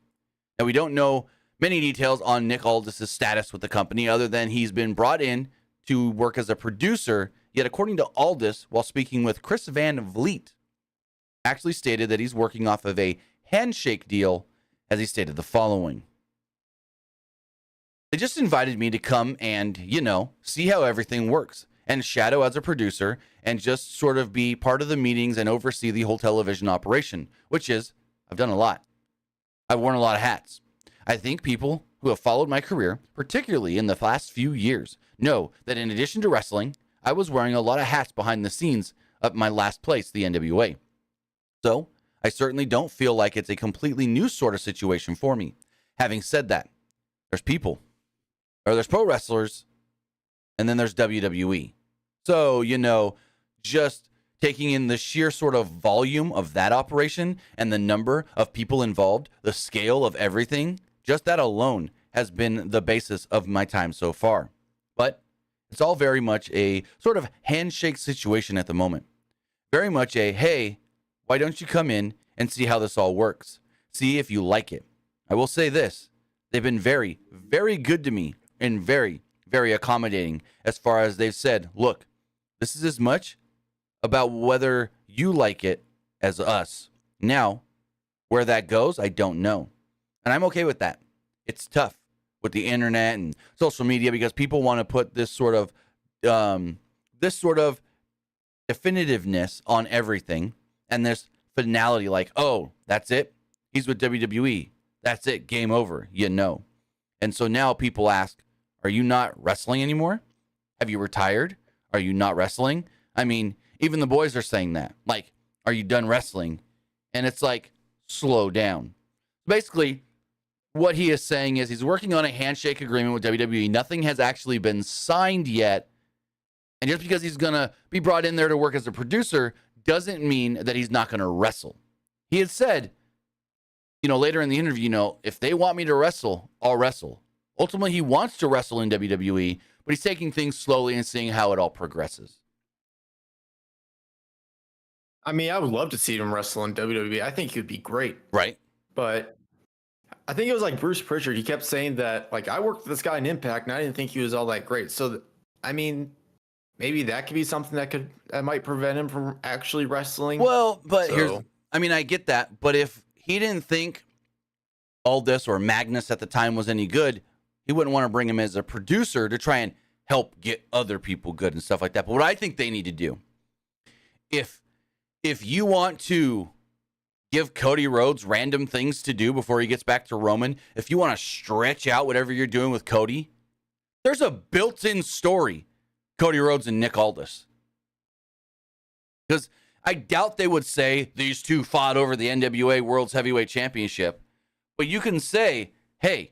Now, we don't know many details on Nick Aldis' status with the company other than he's been brought in to work as a producer. Yet, according to Aldis, while speaking with Chris Van Vliet, actually stated that he's working off of a handshake deal, as he stated the following. They just invited me to come and, see how everything works and shadow as a producer and just sort of be part of the meetings and oversee the whole television operation, which is, I've done a lot. I've worn a lot of hats. I think people who have followed my career, particularly in the last few years, know that in addition to wrestling, I was wearing a lot of hats behind the scenes of my last place, the NWA. So, I certainly don't feel like it's a completely new sort of situation for me. Having said that, there's people, or there's pro wrestlers, and then there's WWE. So, just taking in the sheer sort of volume of that operation and the number of people involved, the scale of everything, just that alone has been the basis of my time so far. But it's all very much a sort of handshake situation at the moment. Very much a, hey, why don't you come in and see how this all works? See if you like it. I will say this. They've been very, very good to me and very, very accommodating as far as they've said, look, this is as much about whether you like it as us. Now, where that goes, I don't know. And I'm okay with that. It's tough with the internet and social media because people want to put this sort of definitiveness on everything. And this finality like, oh, that's it? He's with WWE. That's it. Game over. And so now people ask, are you not wrestling anymore? Have you retired? Are you not wrestling? I mean, even the boys are saying that. Like, are you done wrestling? And it's like, slow down. Basically, what he is saying is he's working on a handshake agreement with WWE. Nothing has actually been signed yet. And just because he's going to be brought in there to work as a producer doesn't mean that he's not going to wrestle. He had said, later in the interview, if they want me to wrestle, I'll wrestle. Ultimately, he wants to wrestle in WWE, but he's taking things slowly and seeing how it all progresses. I mean, I would love to see him wrestle in WWE. I think he would be great. Right. But I think it was like Bruce Pritchard. He kept saying that, like, I worked with this guy in Impact, and I didn't think he was all that great. So, maybe that could be something that might prevent him from actually wrestling. Well, but I get that. But if he didn't think Aldis or Magnus at the time was any good, he wouldn't want to bring him as a producer to try and help get other people good and stuff like that. But what I think they need to do, if you want to give Cody Rhodes random things to do before he gets back to Roman, if you want to stretch out whatever you're doing with Cody, there's a built-in story, Cody Rhodes and Nick Aldis. Because I doubt they would say these two fought over the NWA World's Heavyweight Championship. But you can say, hey,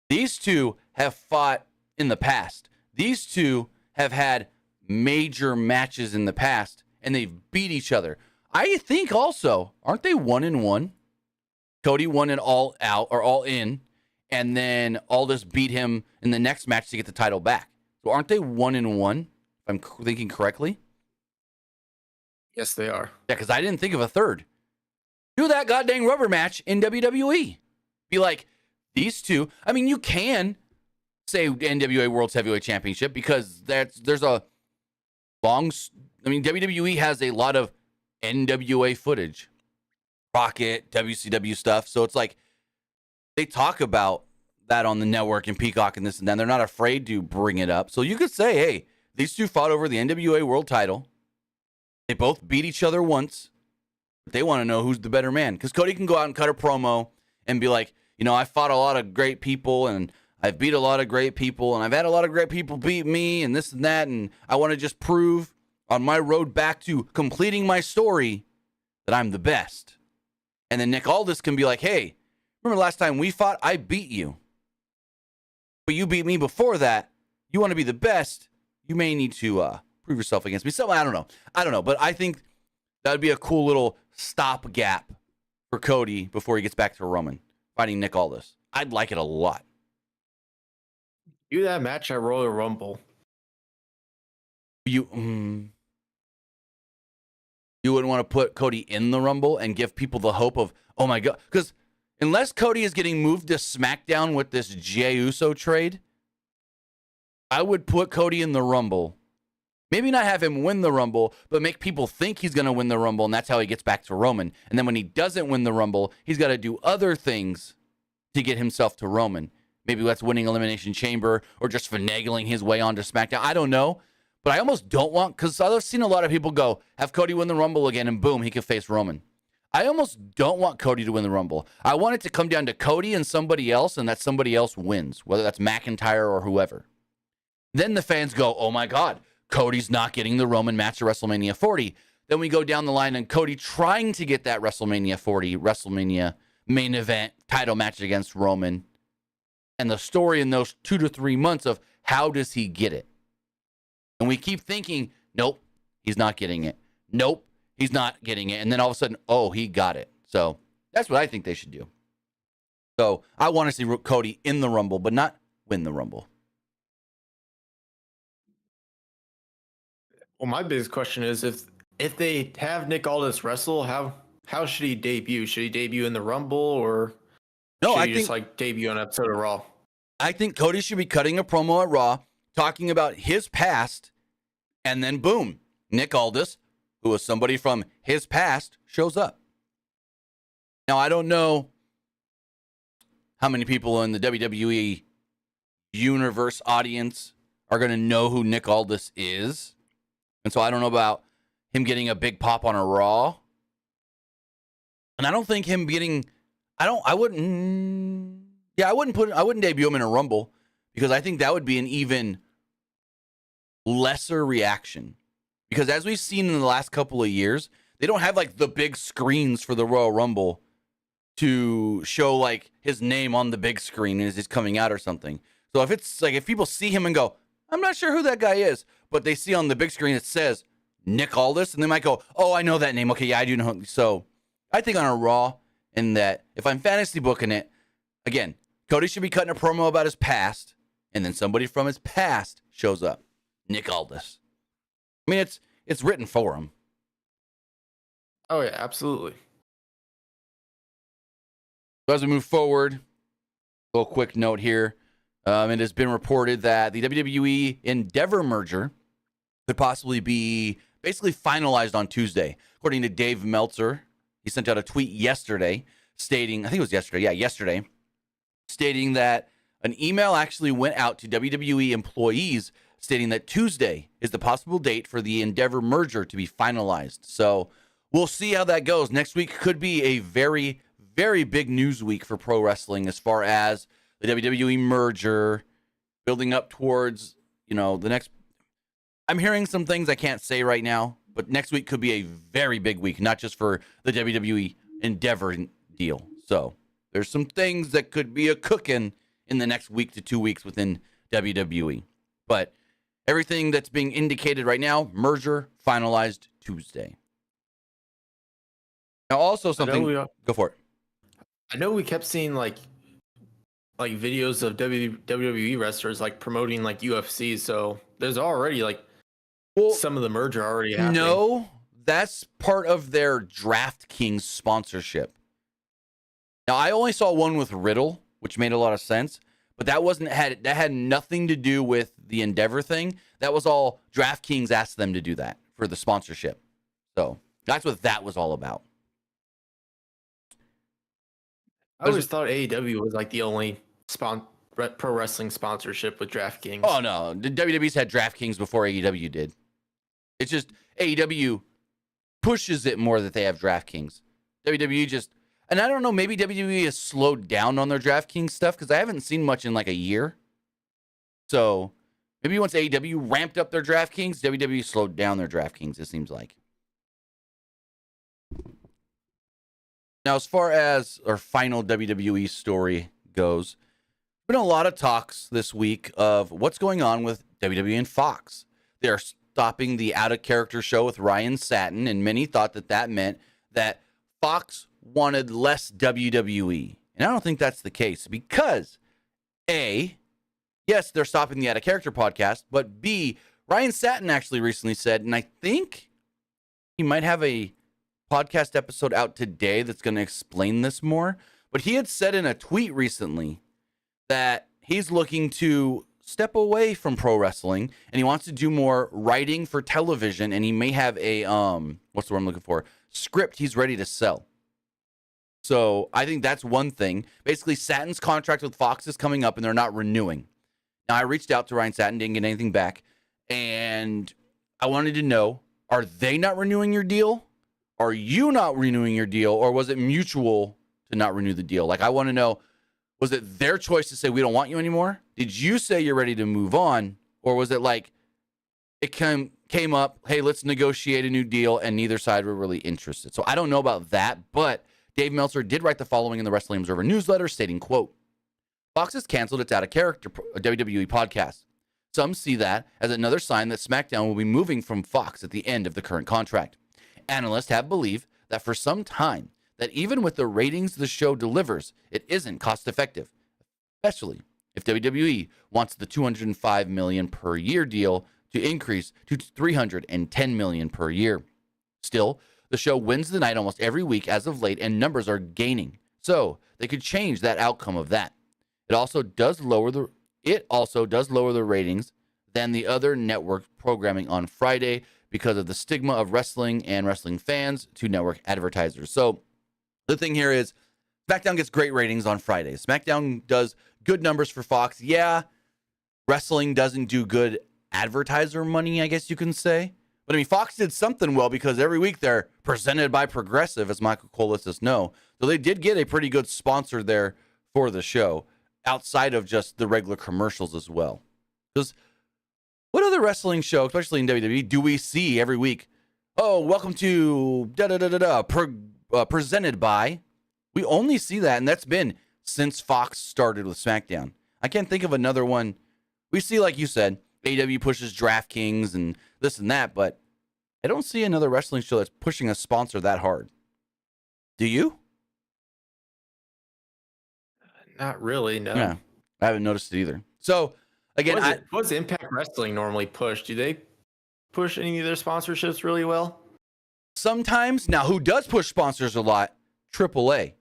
these two have fought in the past. These two have had major matches in the past, and they've beat each other. I think also, aren't they 1-1? Cody won it all out or all in, and then Aldis beat him in the next match to get the title back. So aren't they 1-1? If I'm thinking correctly. Yes, they are. Yeah, because I didn't think of a third. Do that goddamn rubber match in WWE. Be like, these two. I mean, you can say NWA World's Heavyweight Championship because there's a long. I mean, WWE has a lot of NWA footage, Rocket, WCW stuff. So it's like they talk about that on the network and Peacock and this and that. They're not afraid to bring it up. So you could say, hey, these two fought over the NWA World title. They both beat each other once. But they want to know who's the better man. Because Cody can go out and cut a promo and be like, you know, I fought a lot of great people and I've beat a lot of great people and I've had a lot of great people beat me and this and that. And I want to just prove on my road back to completing my story that I'm the best. And then Nick Aldis can be like, hey, remember last time we fought? I beat you. But you beat me before that. You want to be the best? You may need to prove yourself against me. So I don't know. But I think that would be a cool little stopgap for Cody before he gets back to Roman fighting Nick Aldis. I'd like it a lot. Do that match at Royal Rumble. You wouldn't want to put Cody in the Rumble and give people the hope of, oh my God, because unless Cody is getting moved to SmackDown with this Jey Uso trade, I would put Cody in the Rumble. Maybe not have him win the Rumble, but make people think he's going to win the Rumble, and that's how he gets back to Roman. And then when he doesn't win the Rumble, he's got to do other things to get himself to Roman. Maybe that's winning Elimination Chamber or just finagling his way onto SmackDown. I don't know. But I almost don't want, because I've seen a lot of people go, have Cody win the Rumble again, and boom, he can face Roman. I almost don't want Cody to win the Rumble. I want it to come down to Cody and somebody else, and that somebody else wins, whether that's McIntyre or whoever. Then the fans go, oh my God, Cody's not getting the Roman match at WrestleMania 40. Then we go down the line and Cody trying to get that WrestleMania 40, WrestleMania main event title match against Roman. And the story in those 2 to 3 months of how does he get it? And we keep thinking, nope, he's not getting it. Nope, he's not getting it. And then all of a sudden, oh, he got it. So that's what I think they should do. So I want to see Cody in the Rumble, but not win the Rumble. Well, my biggest question is if they have Nick Aldis wrestle, how should he debut? Should he debut in the Rumble or No, should I he think just like debut on an episode of Raw? I think Cody should be cutting a promo at Raw, talking about his past, and then boom, Nick Aldis, who is somebody from his past, shows up. Now, I don't know how many people in the WWE universe audience are going to know who Nick Aldis is. And so I don't know about him getting a big pop on a Raw. And I don't think him getting, I wouldn't debut him in a Rumble because I think that would be an even lesser reaction. Because as we've seen in the last couple of years, they don't have like the big screens for the Royal Rumble to show like his name on the big screen as he's coming out or something. So if it's like, if people see him and go, I'm not sure who that guy is, but they see on the big screen it says Nick Aldis, and they might go, oh, I know that name. Okay, yeah, I do know. So I think on a Raw, in that if I'm fantasy booking it, again, Cody should be cutting a promo about his past, and then somebody from his past shows up. Nick Aldis. I mean, it's written for him. Oh yeah, absolutely. So as we move forward, a little quick note here. It has been reported that the WWE Endeavor merger could possibly be basically finalized on Tuesday. According to Dave Meltzer, he sent out a tweet yesterday stating, I think it was yesterday, stating that an email actually went out to WWE employees stating that Tuesday is the possible date for the Endeavor merger to be finalized. So we'll see how that goes. Next week could be a very, very big news week for pro wrestling as far as the WWE merger, building up towards, the next. I'm hearing some things I can't say right now, but next week could be a very big week, not just for the WWE Endeavor deal. So there's some things that could be a cooking in the next week to 2 weeks within WWE. But everything that's being indicated right now, merger finalized Tuesday. Now, also I know something. Go for it. I know we kept seeing like videos of WWE wrestlers like promoting like UFC. So there's already like some of the merger already happening. No, that's part of their DraftKings sponsorship. Now, I only saw one with Riddle, which made a lot of sense, but that had nothing to do with the Endeavor thing. That was all DraftKings asked them to do that for the sponsorship. So that's what that was all about. I always thought AEW was like the only pro wrestling sponsorship with DraftKings. Oh no, the WWE's had DraftKings before AEW did. It's just AEW pushes it more that they have DraftKings. WWE just, and I don't know, maybe WWE has slowed down on their DraftKings stuff because I haven't seen much in like a year. So maybe once AEW ramped up their DraftKings, WWE slowed down their DraftKings, it seems like. Now, as far as our final WWE story goes, there's been a lot of talks this week of what's going on with WWE and Fox. They are stopping the Out of Character show with Ryan Satin, and many thought that meant that Fox wanted less WWE. And I don't think that's the case because, A, yes, they're stopping the Out of Character podcast, but B, Ryan Satin actually recently said, and I think he might have a podcast episode out today that's going to explain this more, but he had said in a tweet recently that he's looking to step away from pro wrestling and he wants to do more writing for television, and he may have a what's the word I'm looking for, script he's ready to sell. So I think that's one thing. Basically, Satin's contract with Fox is coming up and they're not renewing. Now, I reached out to Ryan Satin, didn't get anything back, and I wanted to know, are they not renewing your deal? Are you not renewing your deal, or was it mutual to not renew the deal? Like, I want to know, was it their choice to say, we don't want you anymore? Did you say you're ready to move on? Or was it like it came up, hey, let's negotiate a new deal, and neither side were really interested? So I don't know about that, but Dave Meltzer did write the following in the Wrestling Observer newsletter, stating, quote, Fox has canceled its Out of Character WWE podcast. Some see that as another sign that SmackDown will be moving from Fox at the end of the current contract. Analysts have believed that for some time, that even with the ratings the show delivers, it isn't cost effective, especially if WWE wants the $205 million per year deal to increase to $310 million per year. Still, the show wins the night almost every week as of late, and numbers are gaining, so they could change that outcome of that. It also does lower the ratings than the other network programming on Friday because of the stigma of wrestling and wrestling fans to network advertisers. So the thing here is SmackDown gets great ratings on Fridays. SmackDown does good numbers for Fox. Yeah, wrestling doesn't do good advertiser money, I guess you can say. But I mean, Fox did something well because every week they're presented by Progressive, as Michael Cole lets us know. So they did get a pretty good sponsor there for the show, outside of just the regular commercials as well. Because what other wrestling show, especially in WWE, do we see every week? Oh, welcome to presented by. We only see that, and that's been since Fox started with SmackDown. I can't think of another one. We see, like you said, AEW pushes DraftKings and this and that, but I don't see another wrestling show that's pushing a sponsor that hard. Do you? Not really, no. Yeah, I haven't noticed it either. So, again, what's Impact Wrestling normally push? Do they push any of their sponsorships really well? Sometimes. Now, who does push sponsors a lot? AAA.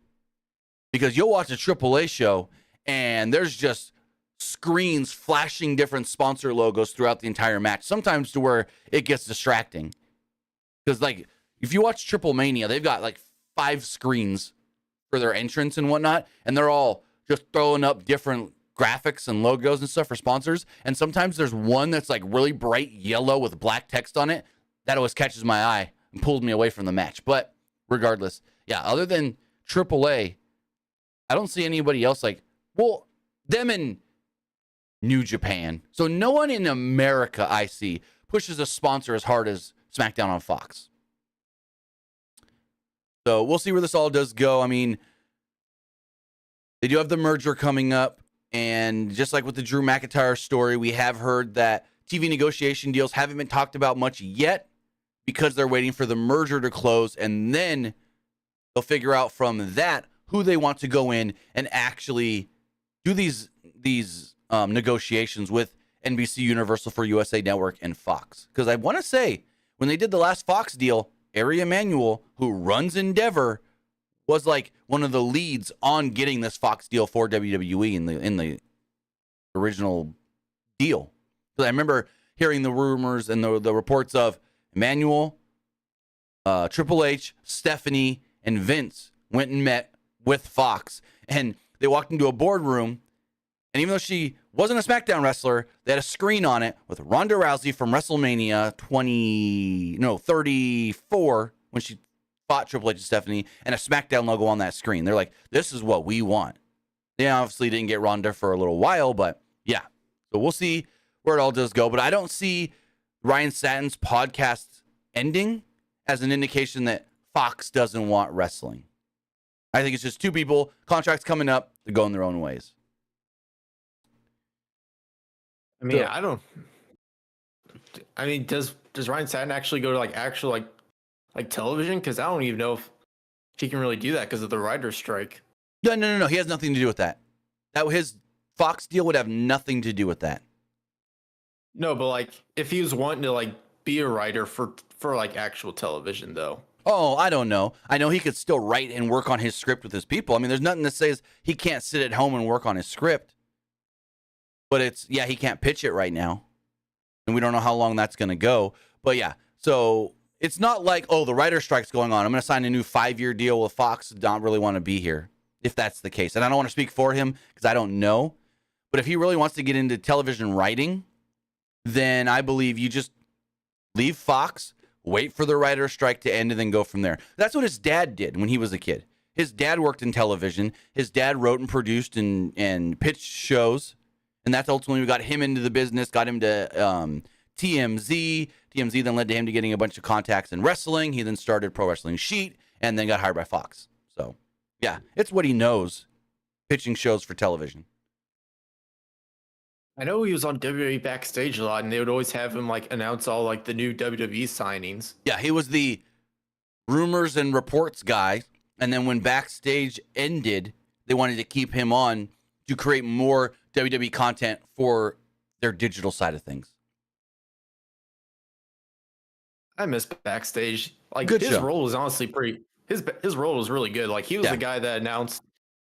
Because you'll watch a AAA show, and there's just screens flashing different sponsor logos throughout the entire match, sometimes to where it gets distracting. Because, like, if you watch Triple Mania, they've got, like, 5 screens for their entrance and whatnot, and they're all just throwing up different graphics and logos and stuff for sponsors. And sometimes there's one that's like really bright yellow with black text on it that always catches my eye and pulls me away from the match. But regardless, yeah, other than AAA, I don't see anybody else like, well, them in New Japan. So no one in America I see pushes a sponsor as hard as SmackDown on Fox. So we'll see where this all does go. I mean, they do have the merger coming up. And just like with the Drew McIntyre story, we have heard that TV negotiation deals haven't been talked about much yet because they're waiting for the merger to close and then they'll figure out from that who they want to go in and actually do these negotiations with NBC Universal for USA Network and Fox. Because I want to say, when they did the last Fox deal, Ari Emanuel, who runs Endeavor, was like one of the leads on getting this Fox deal for WWE in the original deal. So I remember hearing the rumors and the reports of Emanuel, Triple H, Stephanie, and Vince went and met with Fox, and they walked into a boardroom, and even though she wasn't a SmackDown wrestler, they had a screen on it with Ronda Rousey from WrestleMania 34 when she fought Triple H and Stephanie, and a SmackDown logo on that screen. They're like, this is what we want. They obviously didn't get Ronda for a little while, but yeah. So we'll see where it all does go. But I don't see Ryan Satin's podcast ending as an indication that Fox doesn't want wrestling. I think it's just two people, contracts coming up, they're going their own ways. I mean, does Ryan Satin actually go to actual television? Because I don't even know if he can really do that because of the writer's strike. No. He has nothing to do with that. His Fox deal would have nothing to do with that. No, but if he was wanting to be a writer for actual television though. Oh, I don't know. I know he could still write and work on his script with his people. I mean, there's nothing that says he can't sit at home and work on his script. But he can't pitch it right now. And we don't know how long that's going to go. But yeah, so it's not like, the writer strike's going on. I'm going to sign a new 5-year deal with Fox. Don't really want to be here, if that's the case. And I don't want to speak for him because I don't know. But if he really wants to get into television writing, then I believe you just leave Fox, wait for the writer's strike to end, and then go from there. That's what his dad did when he was a kid. His dad worked in television. His dad wrote and produced and pitched shows. And that's ultimately what got him into the business, got him to TMZ. TMZ then led to him to getting a bunch of contacts in wrestling. He then started Pro Wrestling Sheet and then got hired by Fox. So, yeah, it's what he knows, pitching shows for television. I know he was on WWE Backstage a lot, and they would always have him announce all the new WWE signings. Yeah, he was the rumors and reports guy. And then when Backstage ended, they wanted to keep him on to create more WWE content for their digital side of things. I miss Backstage. Good his show. role was honestly pretty. His role was really good. He was the guy that announced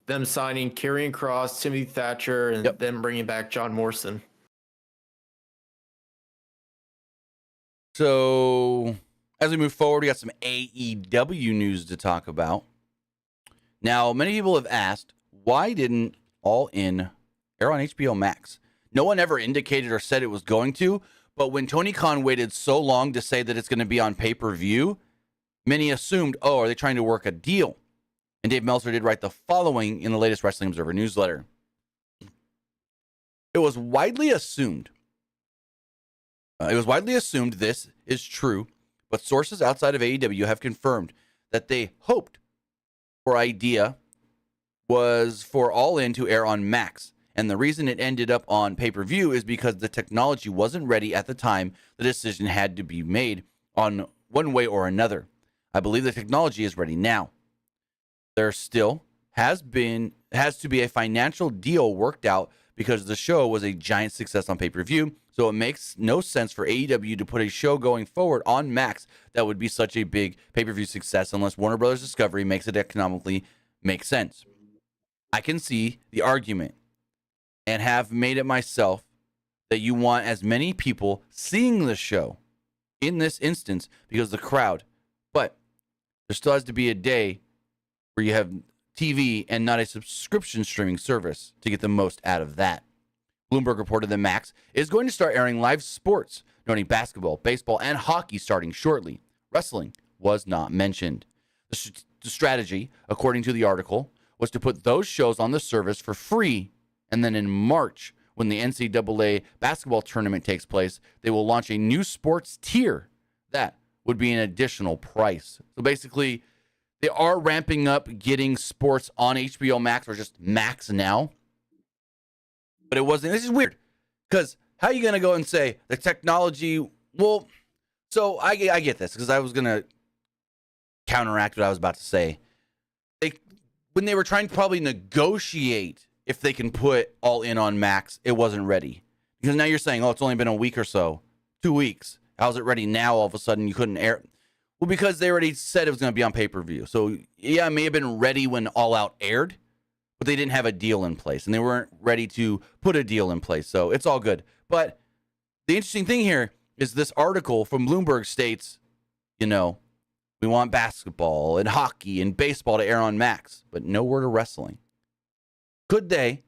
them signing Karrion Kross, Timothy Thatcher, and then bringing back John Morrison. So as we move forward, we got some AEW news to talk about. Now, many people have asked, why didn't All In air on HBO Max? No one ever indicated or said it was going to, but when Tony Khan waited so long to say that it's going to be on pay-per-view, many assumed, are they trying to work a deal? And Dave Meltzer did write the following in the latest Wrestling Observer newsletter. It was widely assumed this is true, but sources outside of AEW have confirmed that they hoped for idea was for All In to air on Max. And the reason it ended up on pay-per-view is because the technology wasn't ready at the time the decision had to be made on one way or another. I believe the technology is ready now. There still has to be a financial deal worked out because the show was a giant success on pay-per-view. So it makes no sense for AEW to put a show going forward on Max that would be such a big pay-per-view success unless Warner Brothers Discovery makes it economically make sense. I can see the argument and have made it myself that you want as many people seeing the show in this instance because of the crowd. But there still has to be a day where you have TV and not a subscription streaming service to get the most out of that. Bloomberg reported that Max is going to start airing live sports, noting basketball, baseball, and hockey starting shortly. Wrestling was not mentioned. The strategy, according to the article, was to put those shows on the service for free, and then in March, when the NCAA basketball tournament takes place, they will launch a new sports tier that would be an additional price. So basically, they are ramping up getting sports on HBO Max or just Max now. But it wasn't. This is weird because how are you going to go and say the technology? Well, so I get this because I was going to counteract what I was about to say. when they were trying to probably negotiate if they can put All In on Max, it wasn't ready. Because now you're saying, oh, it's only been a week or so, 2 weeks. How's it ready now? All of a sudden you couldn't air. Well, because they already said it was going to be on pay-per-view. So, yeah, it may have been ready when All Out aired, but they didn't have a deal in place, and they weren't ready to put a deal in place. So it's all good. But the interesting thing here is this article from Bloomberg states, we want basketball and hockey and baseball to air on Max, but no word of wrestling. Could they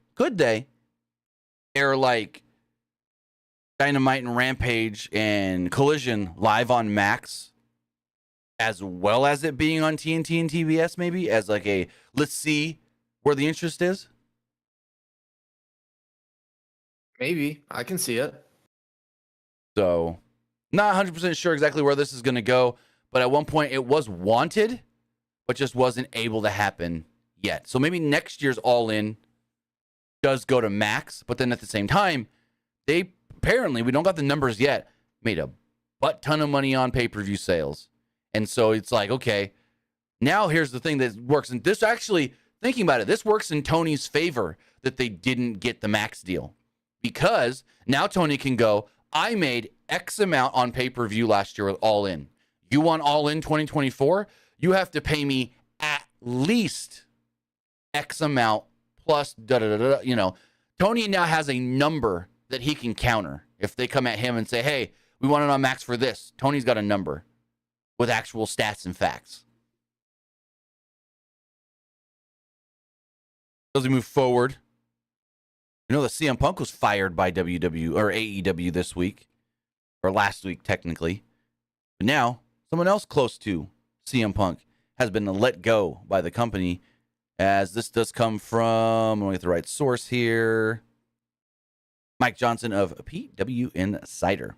air like Dynamite and Rampage and Collision live on Max, as well as it being on TNT and TBS, maybe as like a, let's see where the interest is? Maybe. I can see it. So, not 100% sure exactly where this is going to go, but at one point it was wanted, but just wasn't able to happen yet. So maybe next year's All In does go to Max, but then at the same time, they apparently, we don't got the numbers yet, made a butt ton of money on pay-per-view sales. And so it's like, okay, now here's the thing that works. And this actually, thinking about it, this works in Tony's favor that they didn't get the Max deal. Because now Tony can go, I made X amount on pay-per-view last year with All In. You want All In 2024? You have to pay me at least X amount plus da-da-da-da. Tony now has a number that he can counter. If they come at him and say, hey, we want it on Max for this, Tony's got a number with actual stats and facts. As we move forward, that CM Punk was fired by WWE or AEW this week, or last week technically. But now, someone else close to CM Punk has been let go by the company, as this does come from, let me get the right source here, Mike Johnson of PWU Insider.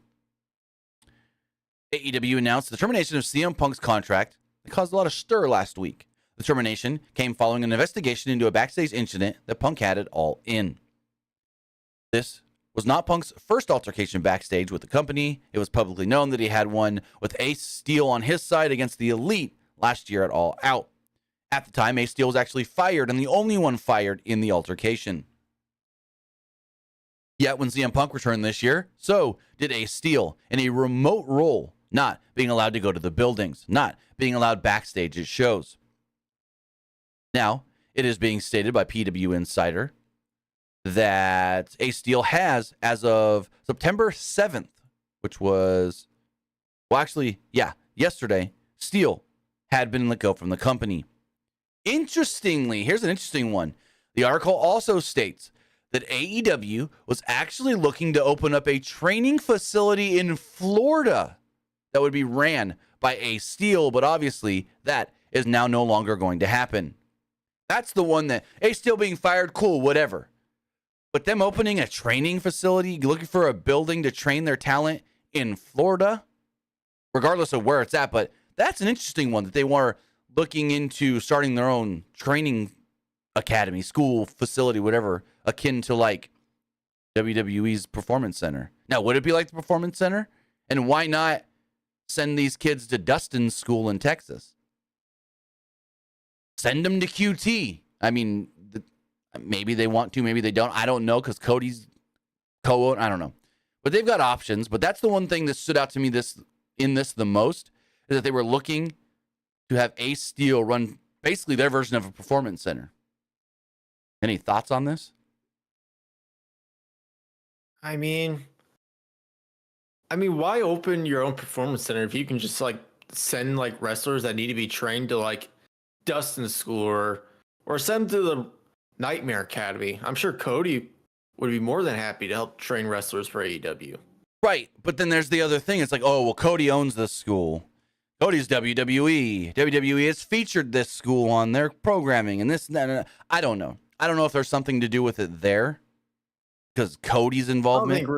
AEW announced the termination of CM Punk's contract that caused a lot of stir last week. The termination came following an investigation into a backstage incident that Punk had at All In. This was not Punk's first altercation backstage with the company. It was publicly known that he had one with Ace Steel on his side against the Elite last year at All Out. At the time, Ace Steel was actually fired and the only one fired in the altercation. Yet when CM Punk returned this year, so did Ace Steel in a remote role, not being allowed to go to the buildings, not being allowed backstage at shows. Now, it is being stated by PW Insider that Ace Steel has, as of September 7th, which was, yesterday, Steel had been let go from the company. Interestingly, here's an interesting one. The article also states that AEW was actually looking to open up a training facility in Florida that would be ran by Ace Steel, but obviously that is now no longer going to happen. That's the one that Ace Steel being fired, cool, whatever. But them opening a training facility, looking for a building to train their talent in Florida, regardless of where it's at, but that's an interesting one that they were looking into starting their own training academy, school, facility, whatever, akin to like WWE's Performance Center. Now, would it be like the Performance Center? And why not send these kids to Dustin's school in Texas? Send them to QT. I mean, maybe they want to, maybe they don't. I don't know, because Cody's co-owner. I don't know. But they've got options. But that's the one thing that stood out to me the most, is that they were looking to have Ace Steel run basically their version of a Performance Center. Any thoughts on this? I mean, why open your own Performance Center if you can just like send like wrestlers that need to be trained to like Dustin's school or send them to the Nightmare Academy? I'm sure Cody would be more than happy to help train wrestlers for AEW. Right, but then there's the other thing. It's like, oh, well, Cody owns this school. Cody's WWE. WWE has featured this school on their programming and this and that. I don't know. I don't know if there's something to do with it there, because Cody's involvement.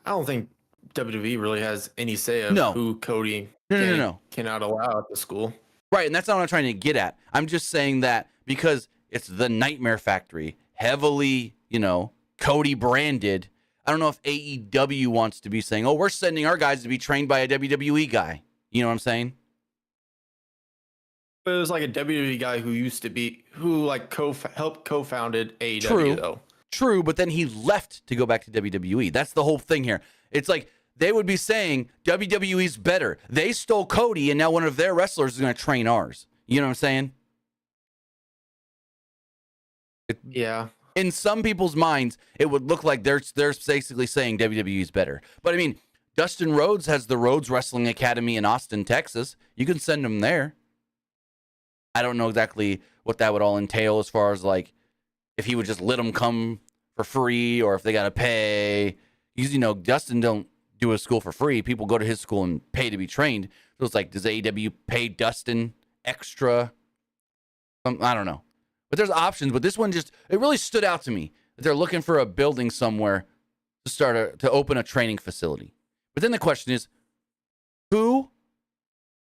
I don't think WWE really has any say of who Cody cannot allow at the school. Right, and that's not what I'm trying to get at. I'm just saying that because it's the Nightmare Factory, heavily, Cody branded. I don't know if AEW wants to be saying, oh, we're sending our guys to be trained by a WWE guy. You know what I'm saying? But it was like a WWE guy who like helped co-founded AEW True. though. True, but then he left to go back to WWE. That's the whole thing here. It's like they would be saying WWE's better. They stole Cody, and now one of their wrestlers is going to train ours. You know what I'm saying? Yeah. In some people's minds, it would look like they're basically saying WWE's better. But I mean, Dustin Rhodes has the Rhodes Wrestling Academy in Austin, Texas. You can send him there. I don't know exactly what that would all entail as far as like if he would just let them come for free or if they got to pay. Because, you know, Dustin don't do a school for free. People go to his school and pay to be trained. So it's like, does AEW pay Dustin extra? I don't know. But there's options. But this one just, it really stood out to me that they're looking for a building somewhere to open a training facility. But then the question is, who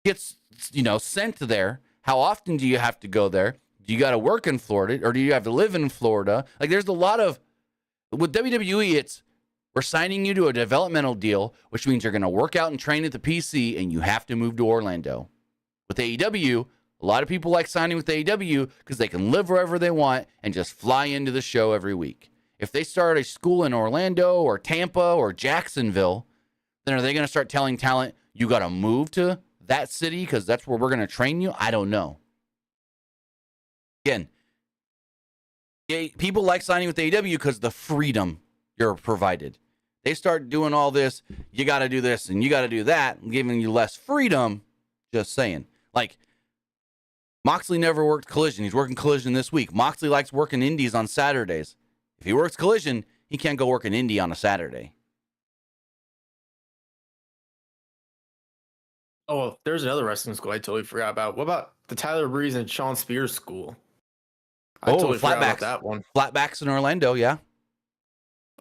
gets, you know, sent there? How often do you have to go there? Do you got to work in Florida or do you have to live in Florida? Like there's a lot of, with WWE, it's, we're signing you to a developmental deal, which means you're going to work out and train at the PC and you have to move to Orlando. With AEW, a lot of people like signing with AEW because they can live wherever they want and just fly into the show every week. If they start a school in Orlando or Tampa or Jacksonville, then are they going to start telling talent, you got to move to that city because that's where we're going to train you? I don't know. Again, people like signing with AEW because the freedom you're provided. They start doing all this, you got to do this and you got to do that, giving you less freedom. Just saying. Like, Moxley never worked Collision. He's working Collision this week. Moxley likes working indies on Saturdays. If he works Collision, he can't go work an indie on a Saturday. Oh, well, there's another wrestling school I totally forgot about. What about the Tyler Breeze and Sean Spears school? I totally forgot about that one. Flatbacks in Orlando, yeah.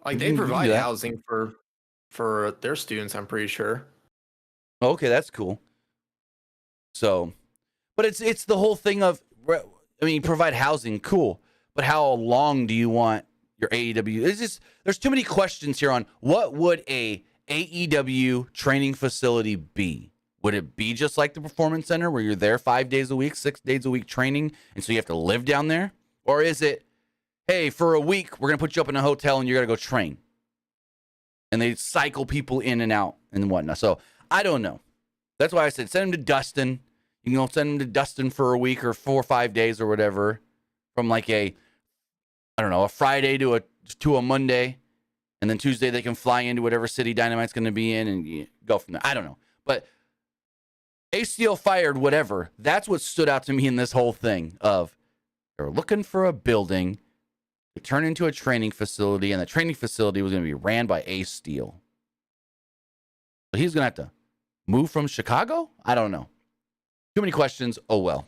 Like they provide housing for their students, I'm pretty sure. Okay, that's cool. So, but it's the whole thing of, I mean, provide housing, cool. But how long do you want your AEW? It's just, there's too many questions here on what would a AEW training facility be? Would it be just like the Performance Center where you're there 5 days a week, 6 days a week training, and so you have to live down there? Or is it, hey, for a week, we're going to put you up in a hotel and you got to go train? And they cycle people in and out and whatnot. So I don't know. That's why I said send him to Dustin. You can go send him to Dustin for a week or 4 or 5 days or whatever. From like a Friday to a Monday. And then Tuesday they can fly into whatever city Dynamite's going to be in and go from there. I don't know. But ACL fired, whatever. That's what stood out to me in this whole thing of they're looking for a building to turn into a training facility, and the training facility was going to be ran by Ace Steel. But he's going to have to move from Chicago? I don't know. Too many questions. Oh, well.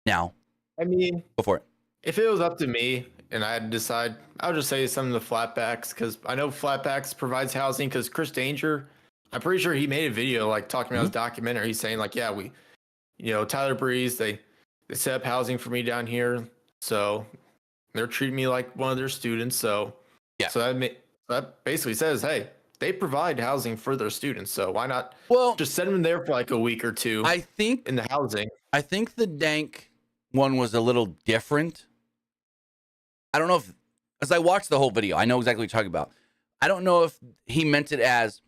Now, I mean, go for it. If it was up to me and I had to decide, I would just say some of the Flatbacks because I know Flatbacks provides housing because Chris Danger, I'm pretty sure he made a video like talking about his documentary. He's saying like, yeah, Tyler Breeze, they set up housing for me down here. So they're treating me like one of their students. So yeah, so that basically says, hey, they provide housing for their students. So why not just send them there for like a week or two? I think in the housing. I think the Dank one was a little different. I don't know if, as I watched the whole video, I know exactly what you're talking about. I don't know if he meant it as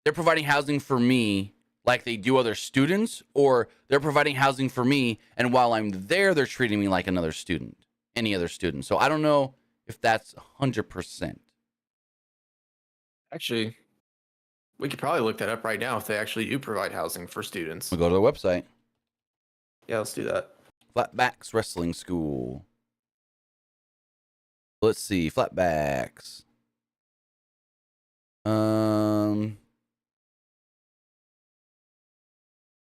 they're providing housing for me like they do other students, or they're providing housing for me, and while I'm there, they're treating me like another student, any other student. So I don't know if that's 100%. Actually, we could probably look that up right now if they actually do provide housing for students. We'll go to the website. Yeah, let's do that. Flatbacks Wrestling School. Let's see, Flatbacks.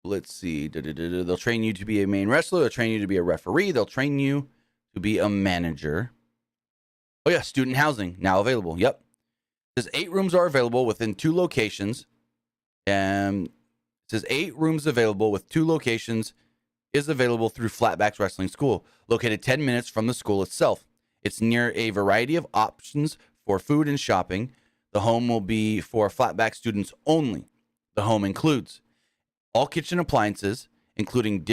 Let's see. They'll train you to be a main wrestler. They'll train you to be a referee. They'll train you to be a manager. Oh yeah, student housing now available. Yep. It says 8 rooms are available within 2 locations. It says 8 rooms available with 2 locations is available through Flatbacks Wrestling School, located 10 minutes from the school itself. It's near a variety of options for food and shopping. The home will be for Flatback students only. The home includes all kitchen appliances, including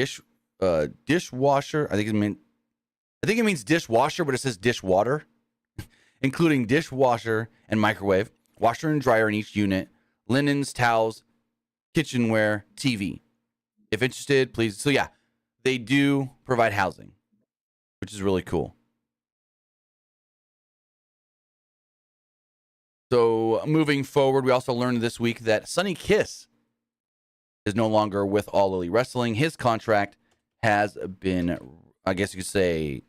dishwasher. I think it means dishwasher, but it says dishwater, including dishwasher and microwave, washer and dryer in each unit, linens, towels, kitchenware, TV. If interested, please. So yeah, they do provide housing, which is really cool. So moving forward, we also learned this week that Sonny Kiss is no longer with All Elite Wrestling. His contract has been, I guess you could say,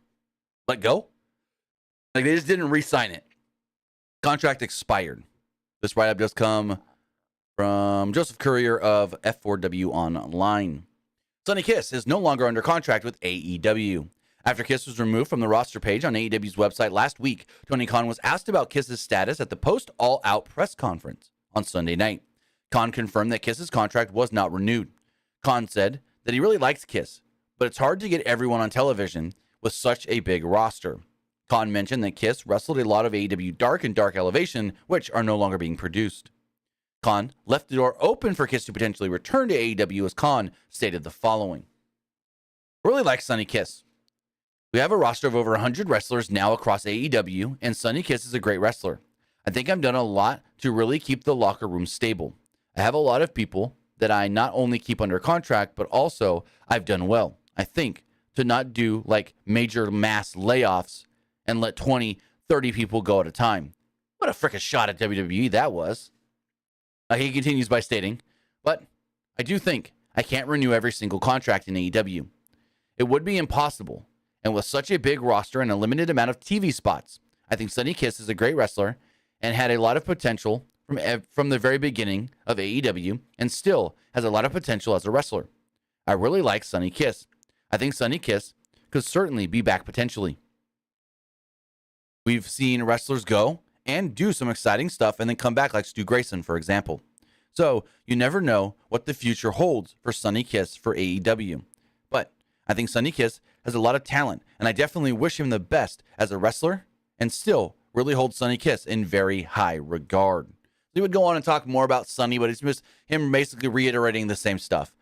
let go. Like they just didn't re-sign it. Contract expired. This write-up does come from Joseph Courier of F4W Online. Sonny Kiss is no longer under contract with AEW. After Kiss was removed from the roster page on AEW's website last week, Tony Khan was asked about Kiss's status at the post-All Out press conference on Sunday night. Khan confirmed that Kiss's contract was not renewed. Khan said that he really likes Kiss, but it's hard to get everyone on television with such a big roster. Khan mentioned that Kiss wrestled a lot of AEW Dark and Dark Elevation, which are no longer being produced. Khan left the door open for Kiss to potentially return to AEW as Khan stated the following. I really like Sonny Kiss. We have a roster of over 100 wrestlers now across AEW, and Sonny Kiss is a great wrestler. I think I've done a lot to really keep the locker room stable. I have a lot of people that I not only keep under contract, but also I've done well, I think, to not do like major mass layoffs and let 20, 30 people go at a time. What a frickin' shot at WWE that was. He continues by stating, but I do think I can't renew every single contract in AEW. It would be impossible. And with such a big roster and a limited amount of TV spots, I think Sonny Kiss is a great wrestler and had a lot of potential from the very beginning of AEW and still has a lot of potential as a wrestler. I really like Sonny Kiss. I think Sonny Kiss could certainly be back potentially. We've seen wrestlers go and do some exciting stuff and then come back like Stu Grayson, for example. So you never know what the future holds for Sonny Kiss for AEW. But I think Sonny Kiss has a lot of talent, and I definitely wish him the best as a wrestler and still really hold Sonny Kiss in very high regard. He would go on and talk more about Sonny, but it's just him basically reiterating the same stuff.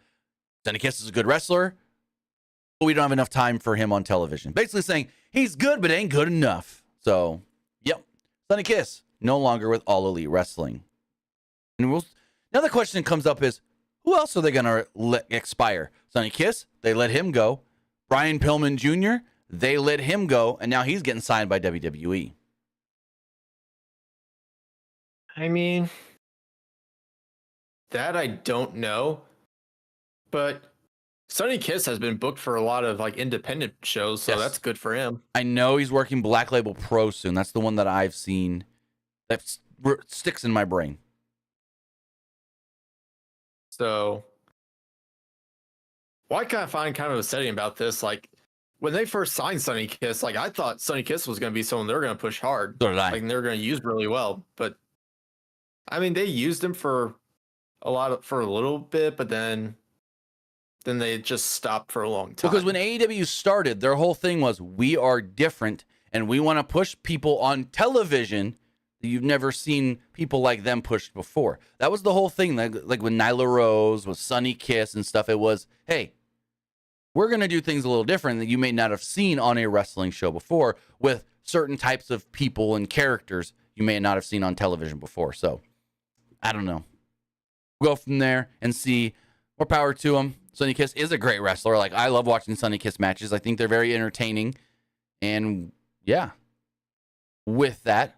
Sonny Kiss is a good wrestler, but we don't have enough time for him on television. Basically saying he's good, but ain't good enough. So, yep, Sonny Kiss no longer with All Elite Wrestling. And another question that comes up is, who else are they going to let expire? Sonny Kiss, they let him go. Brian Pillman Jr., they let him go, and now he's getting signed by WWE. I mean, that I don't know, but Sonny Kiss has been booked for a lot of like independent shows, so that's good for him. I know he's working Black Label Pro soon. That's the one that I've seen that sticks in my brain. So, well, I kind of find kind of upsetting about this. Like, when they first signed Sonny Kiss, like I thought Sonny Kiss was going to be someone they're going to push hard. So did I. Like, they're going to use really well. But I mean, they used him for a little bit, but then they just stopped for a long time. Because when AEW started, their whole thing was, we are different and we want to push people on television that you've never seen people like them pushed before. That was the whole thing. Like when Nyla Rose was Sonny Kiss and stuff, it was, hey, we're going to do things a little different that you may not have seen on a wrestling show before with certain types of people and characters you may not have seen on television before. So, I don't know. We'll go from there and see. More power to him. Sonny Kiss is a great wrestler. Like, I love watching Sonny Kiss matches. I think they're very entertaining. And, yeah. With that,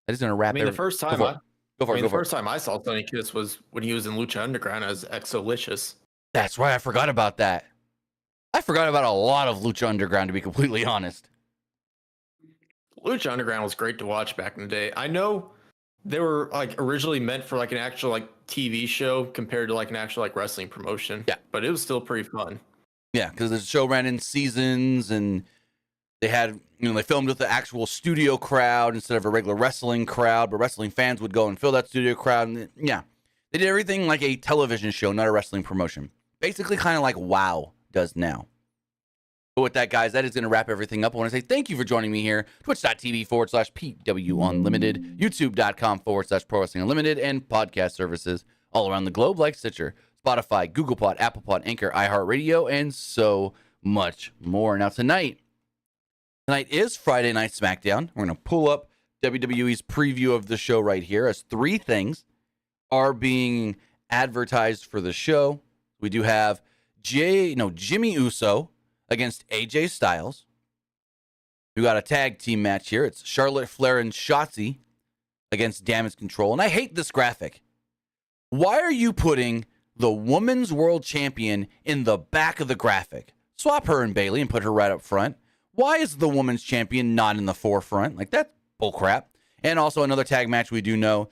that is going to wrap it. The first time I saw Sonny Kiss was when he was in Lucha Underground as Exolicious. That's right. I forgot about that. I forgot about a lot of Lucha Underground, to be completely honest. Lucha Underground was great to watch back in the day. I know they were like originally meant for like an actual like TV show compared to like an actual like wrestling promotion. Yeah. But it was still pretty fun. Yeah, because the show ran in seasons and they had, they filmed with the actual studio crowd instead of a regular wrestling crowd, but wrestling fans would go and fill that studio crowd. And yeah, they did everything like a television show, not a wrestling promotion. Basically kind of like WoW does now. But with that, guys, that is going to wrap everything up. I want to say thank you for joining me here. Twitch.tv/PWU Unlimited, YouTube.com/Pro Wrestling Unlimited, and podcast services all around the globe like Stitcher, Spotify, Google Pod, Apple Pod, Anchor, iHeartRadio, and so much more. Now tonight is Friday Night SmackDown. We're going to pull up WWE's preview of the show right here as 3 things are being advertised for the show. We do have Jimmy Uso against AJ Styles. We got a tag team match here. It's Charlotte Flair and Shotzi against Damage Control. And I hate this graphic. Why are you putting the Women's World Champion in the back of the graphic? Swap her and Bayley and put her right up front. Why is the Women's Champion not in the forefront? Like, that's bullcrap. And also another tag match we do know.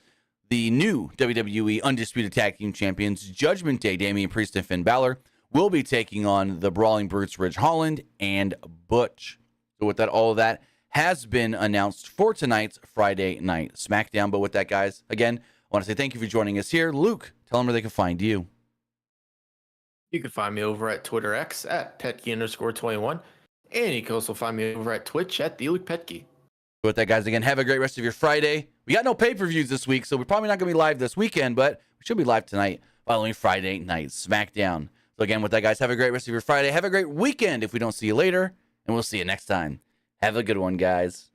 The new WWE Undisputed Tag Team Champions, Judgment Day, Damian Priest and Finn Balor, will be taking on the Brawling Brutes, Ridge Holland and Butch. So with that, all of that has been announced for tonight's Friday Night SmackDown. But with that, guys, again, I want to say thank you for joining us here. Luke, tell them where they can find you. You can find me over at Twitter X at Petke_21. And you can also find me over at Twitch at the Luke Petke. With that, guys, again, have a great rest of your Friday. We got no pay-per-views this week, so we're probably not going to be live this weekend, but we should be live tonight following Friday Night SmackDown. So again, with that, guys, have a great rest of your Friday. Have a great weekend if we don't see you later, and we'll see you next time. Have a good one, guys.